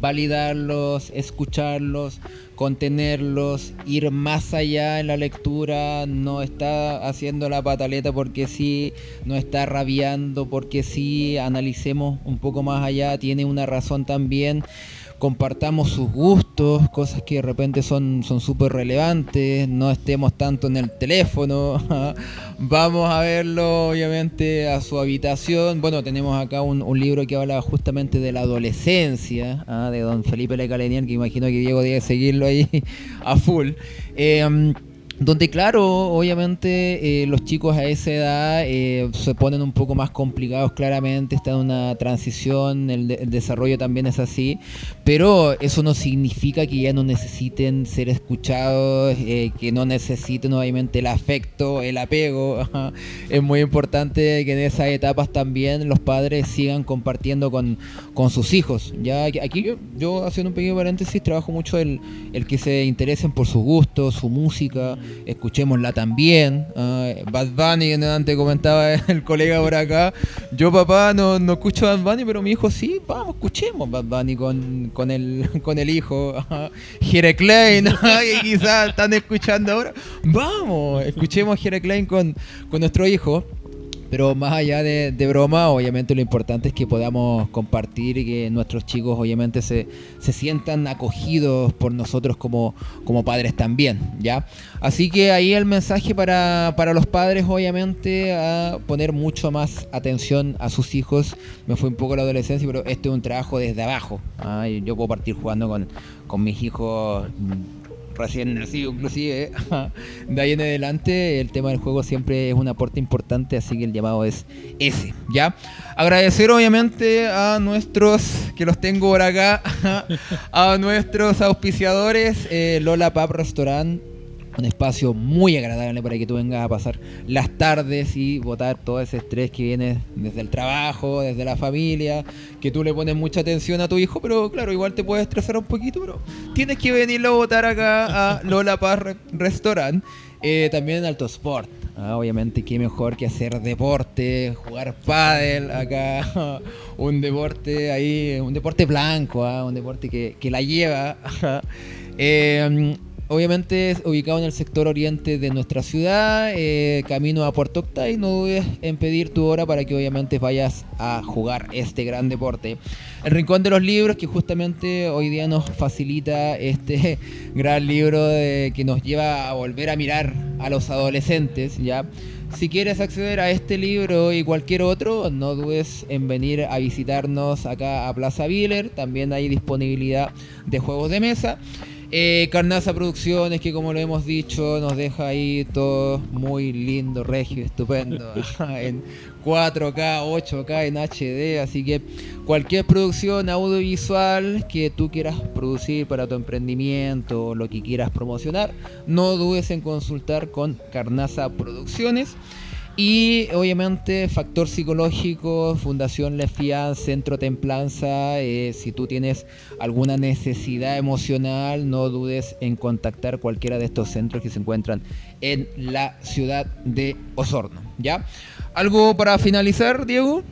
validarlos, escucharlos, contenerlos, ir más allá en la lectura, no está haciendo la pataleta porque sí, no está rabiando porque sí, analicemos un poco más allá, tiene una razón también. Compartamos sus gustos, cosas que de repente son súper relevantes, no estemos tanto en el teléfono, vamos a verlo obviamente a su habitación. Bueno, tenemos acá un libro que habla justamente de la adolescencia, de don Felipe Lecalenier, que imagino que Diego debe seguirlo ahí a full. Donde claro, obviamente los chicos a esa edad se ponen un poco más complicados, claramente está en una transición, el desarrollo también es así, pero eso no significa que ya no necesiten ser escuchados, que no necesiten obviamente el afecto, el apego. Es muy importante que en esas etapas también los padres sigan compartiendo con sus hijos. Ya aquí yo haciendo un pequeño paréntesis, trabajo mucho el que se interesen por sus gustos, su música. Escuchémosla también. Bad Bunny, que antes comentaba el colega por acá. Yo, papá, no escucho Bad Bunny, pero mi hijo sí. Vamos, escuchemos Bad Bunny con el hijo. Jere Klein, que quizás están escuchando ahora. Vamos, escuchemos Jere Klein con nuestro hijo. Pero más allá de broma, obviamente lo importante es que podamos compartir y que nuestros chicos obviamente se sientan acogidos por nosotros como padres también, ¿ya? Así que ahí el mensaje para los padres, obviamente, a poner mucho más atención a sus hijos. Me fue un poco la adolescencia, pero este es un trabajo desde abajo. Yo puedo partir jugando con mis hijos recién nacido inclusive, de ahí en adelante el tema del juego siempre es un aporte importante, así que el llamado es ese, ¿ya? Agradecer obviamente a nuestros, que los tengo por acá, a nuestros auspiciadores, Lola Pub Restaurant, Un espacio muy agradable para que tú vengas a pasar las tardes y botar todo ese estrés que viene desde el trabajo, desde la familia, que tú le pones mucha atención a tu hijo, pero claro, igual te puede estresar un poquito, pero tienes que venirlo a botar acá a Lola Paz Restaurant. También en Alto Sport. Obviamente, qué mejor que hacer deporte, jugar pádel acá, un deporte ahí, un deporte blanco, un deporte que la lleva. Obviamente es ubicado en el sector oriente de nuestra ciudad, camino a Puerto Octay. No dudes en pedir tu hora para que obviamente vayas a jugar este gran deporte. El Rincón de los Libros, que justamente hoy día nos facilita este gran libro que nos lleva a volver a mirar a los adolescentes, ¿ya? Si quieres acceder a este libro y cualquier otro, no dudes en venir a visitarnos acá a Plaza Viller. También hay disponibilidad de juegos de mesa. Carnaza Producciones, que como lo hemos dicho, nos deja ahí todo muy lindo, regio, estupendo, en 4K, 8K, en HD, así que cualquier producción audiovisual que tú quieras producir para tu emprendimiento o lo que quieras promocionar, no dudes en consultar con Carnaza Producciones. Y obviamente Factor Psicológico, Fundación Lefian, Centro Templanza. Si tú tienes alguna necesidad emocional, no dudes en contactar cualquiera de estos centros que se encuentran en la ciudad de Osorno, ¿ya? ¿Algo para finalizar, Diego?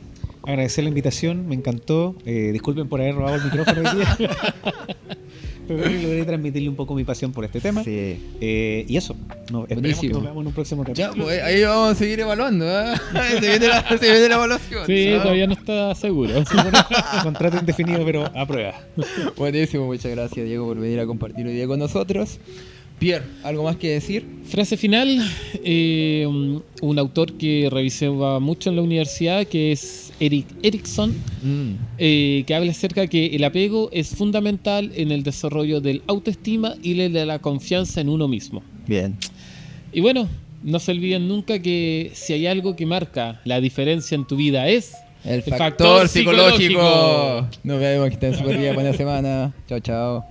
Agradecer la invitación, me encantó. Disculpen por haber robado el micrófono hoy día. Pero creo que logré transmitirle un poco mi pasión por este tema. Sí. Y eso, esperemos que nos veamos en un próximo Ya, capítulo. pues, ahí vamos a seguir evaluando, ¿eh? se viene la evaluación. Sí, ¿no? todavía no está seguro. Contrato indefinido, pero a prueba. Buenísimo, muchas gracias, Diego, por venir a compartir hoy día con nosotros. Pierre, ¿algo más que decir? Frase final, un autor que revisaba mucho en la universidad, que es Erik Erikson, que habla acerca de que el apego es fundamental en el desarrollo del autoestima y de la confianza en uno mismo. Bien. Y bueno, no se olviden nunca que si hay algo que marca la diferencia en tu vida es El factor psicológico. Nos vemos, que estén súper bien, buena semana. Chao, chao.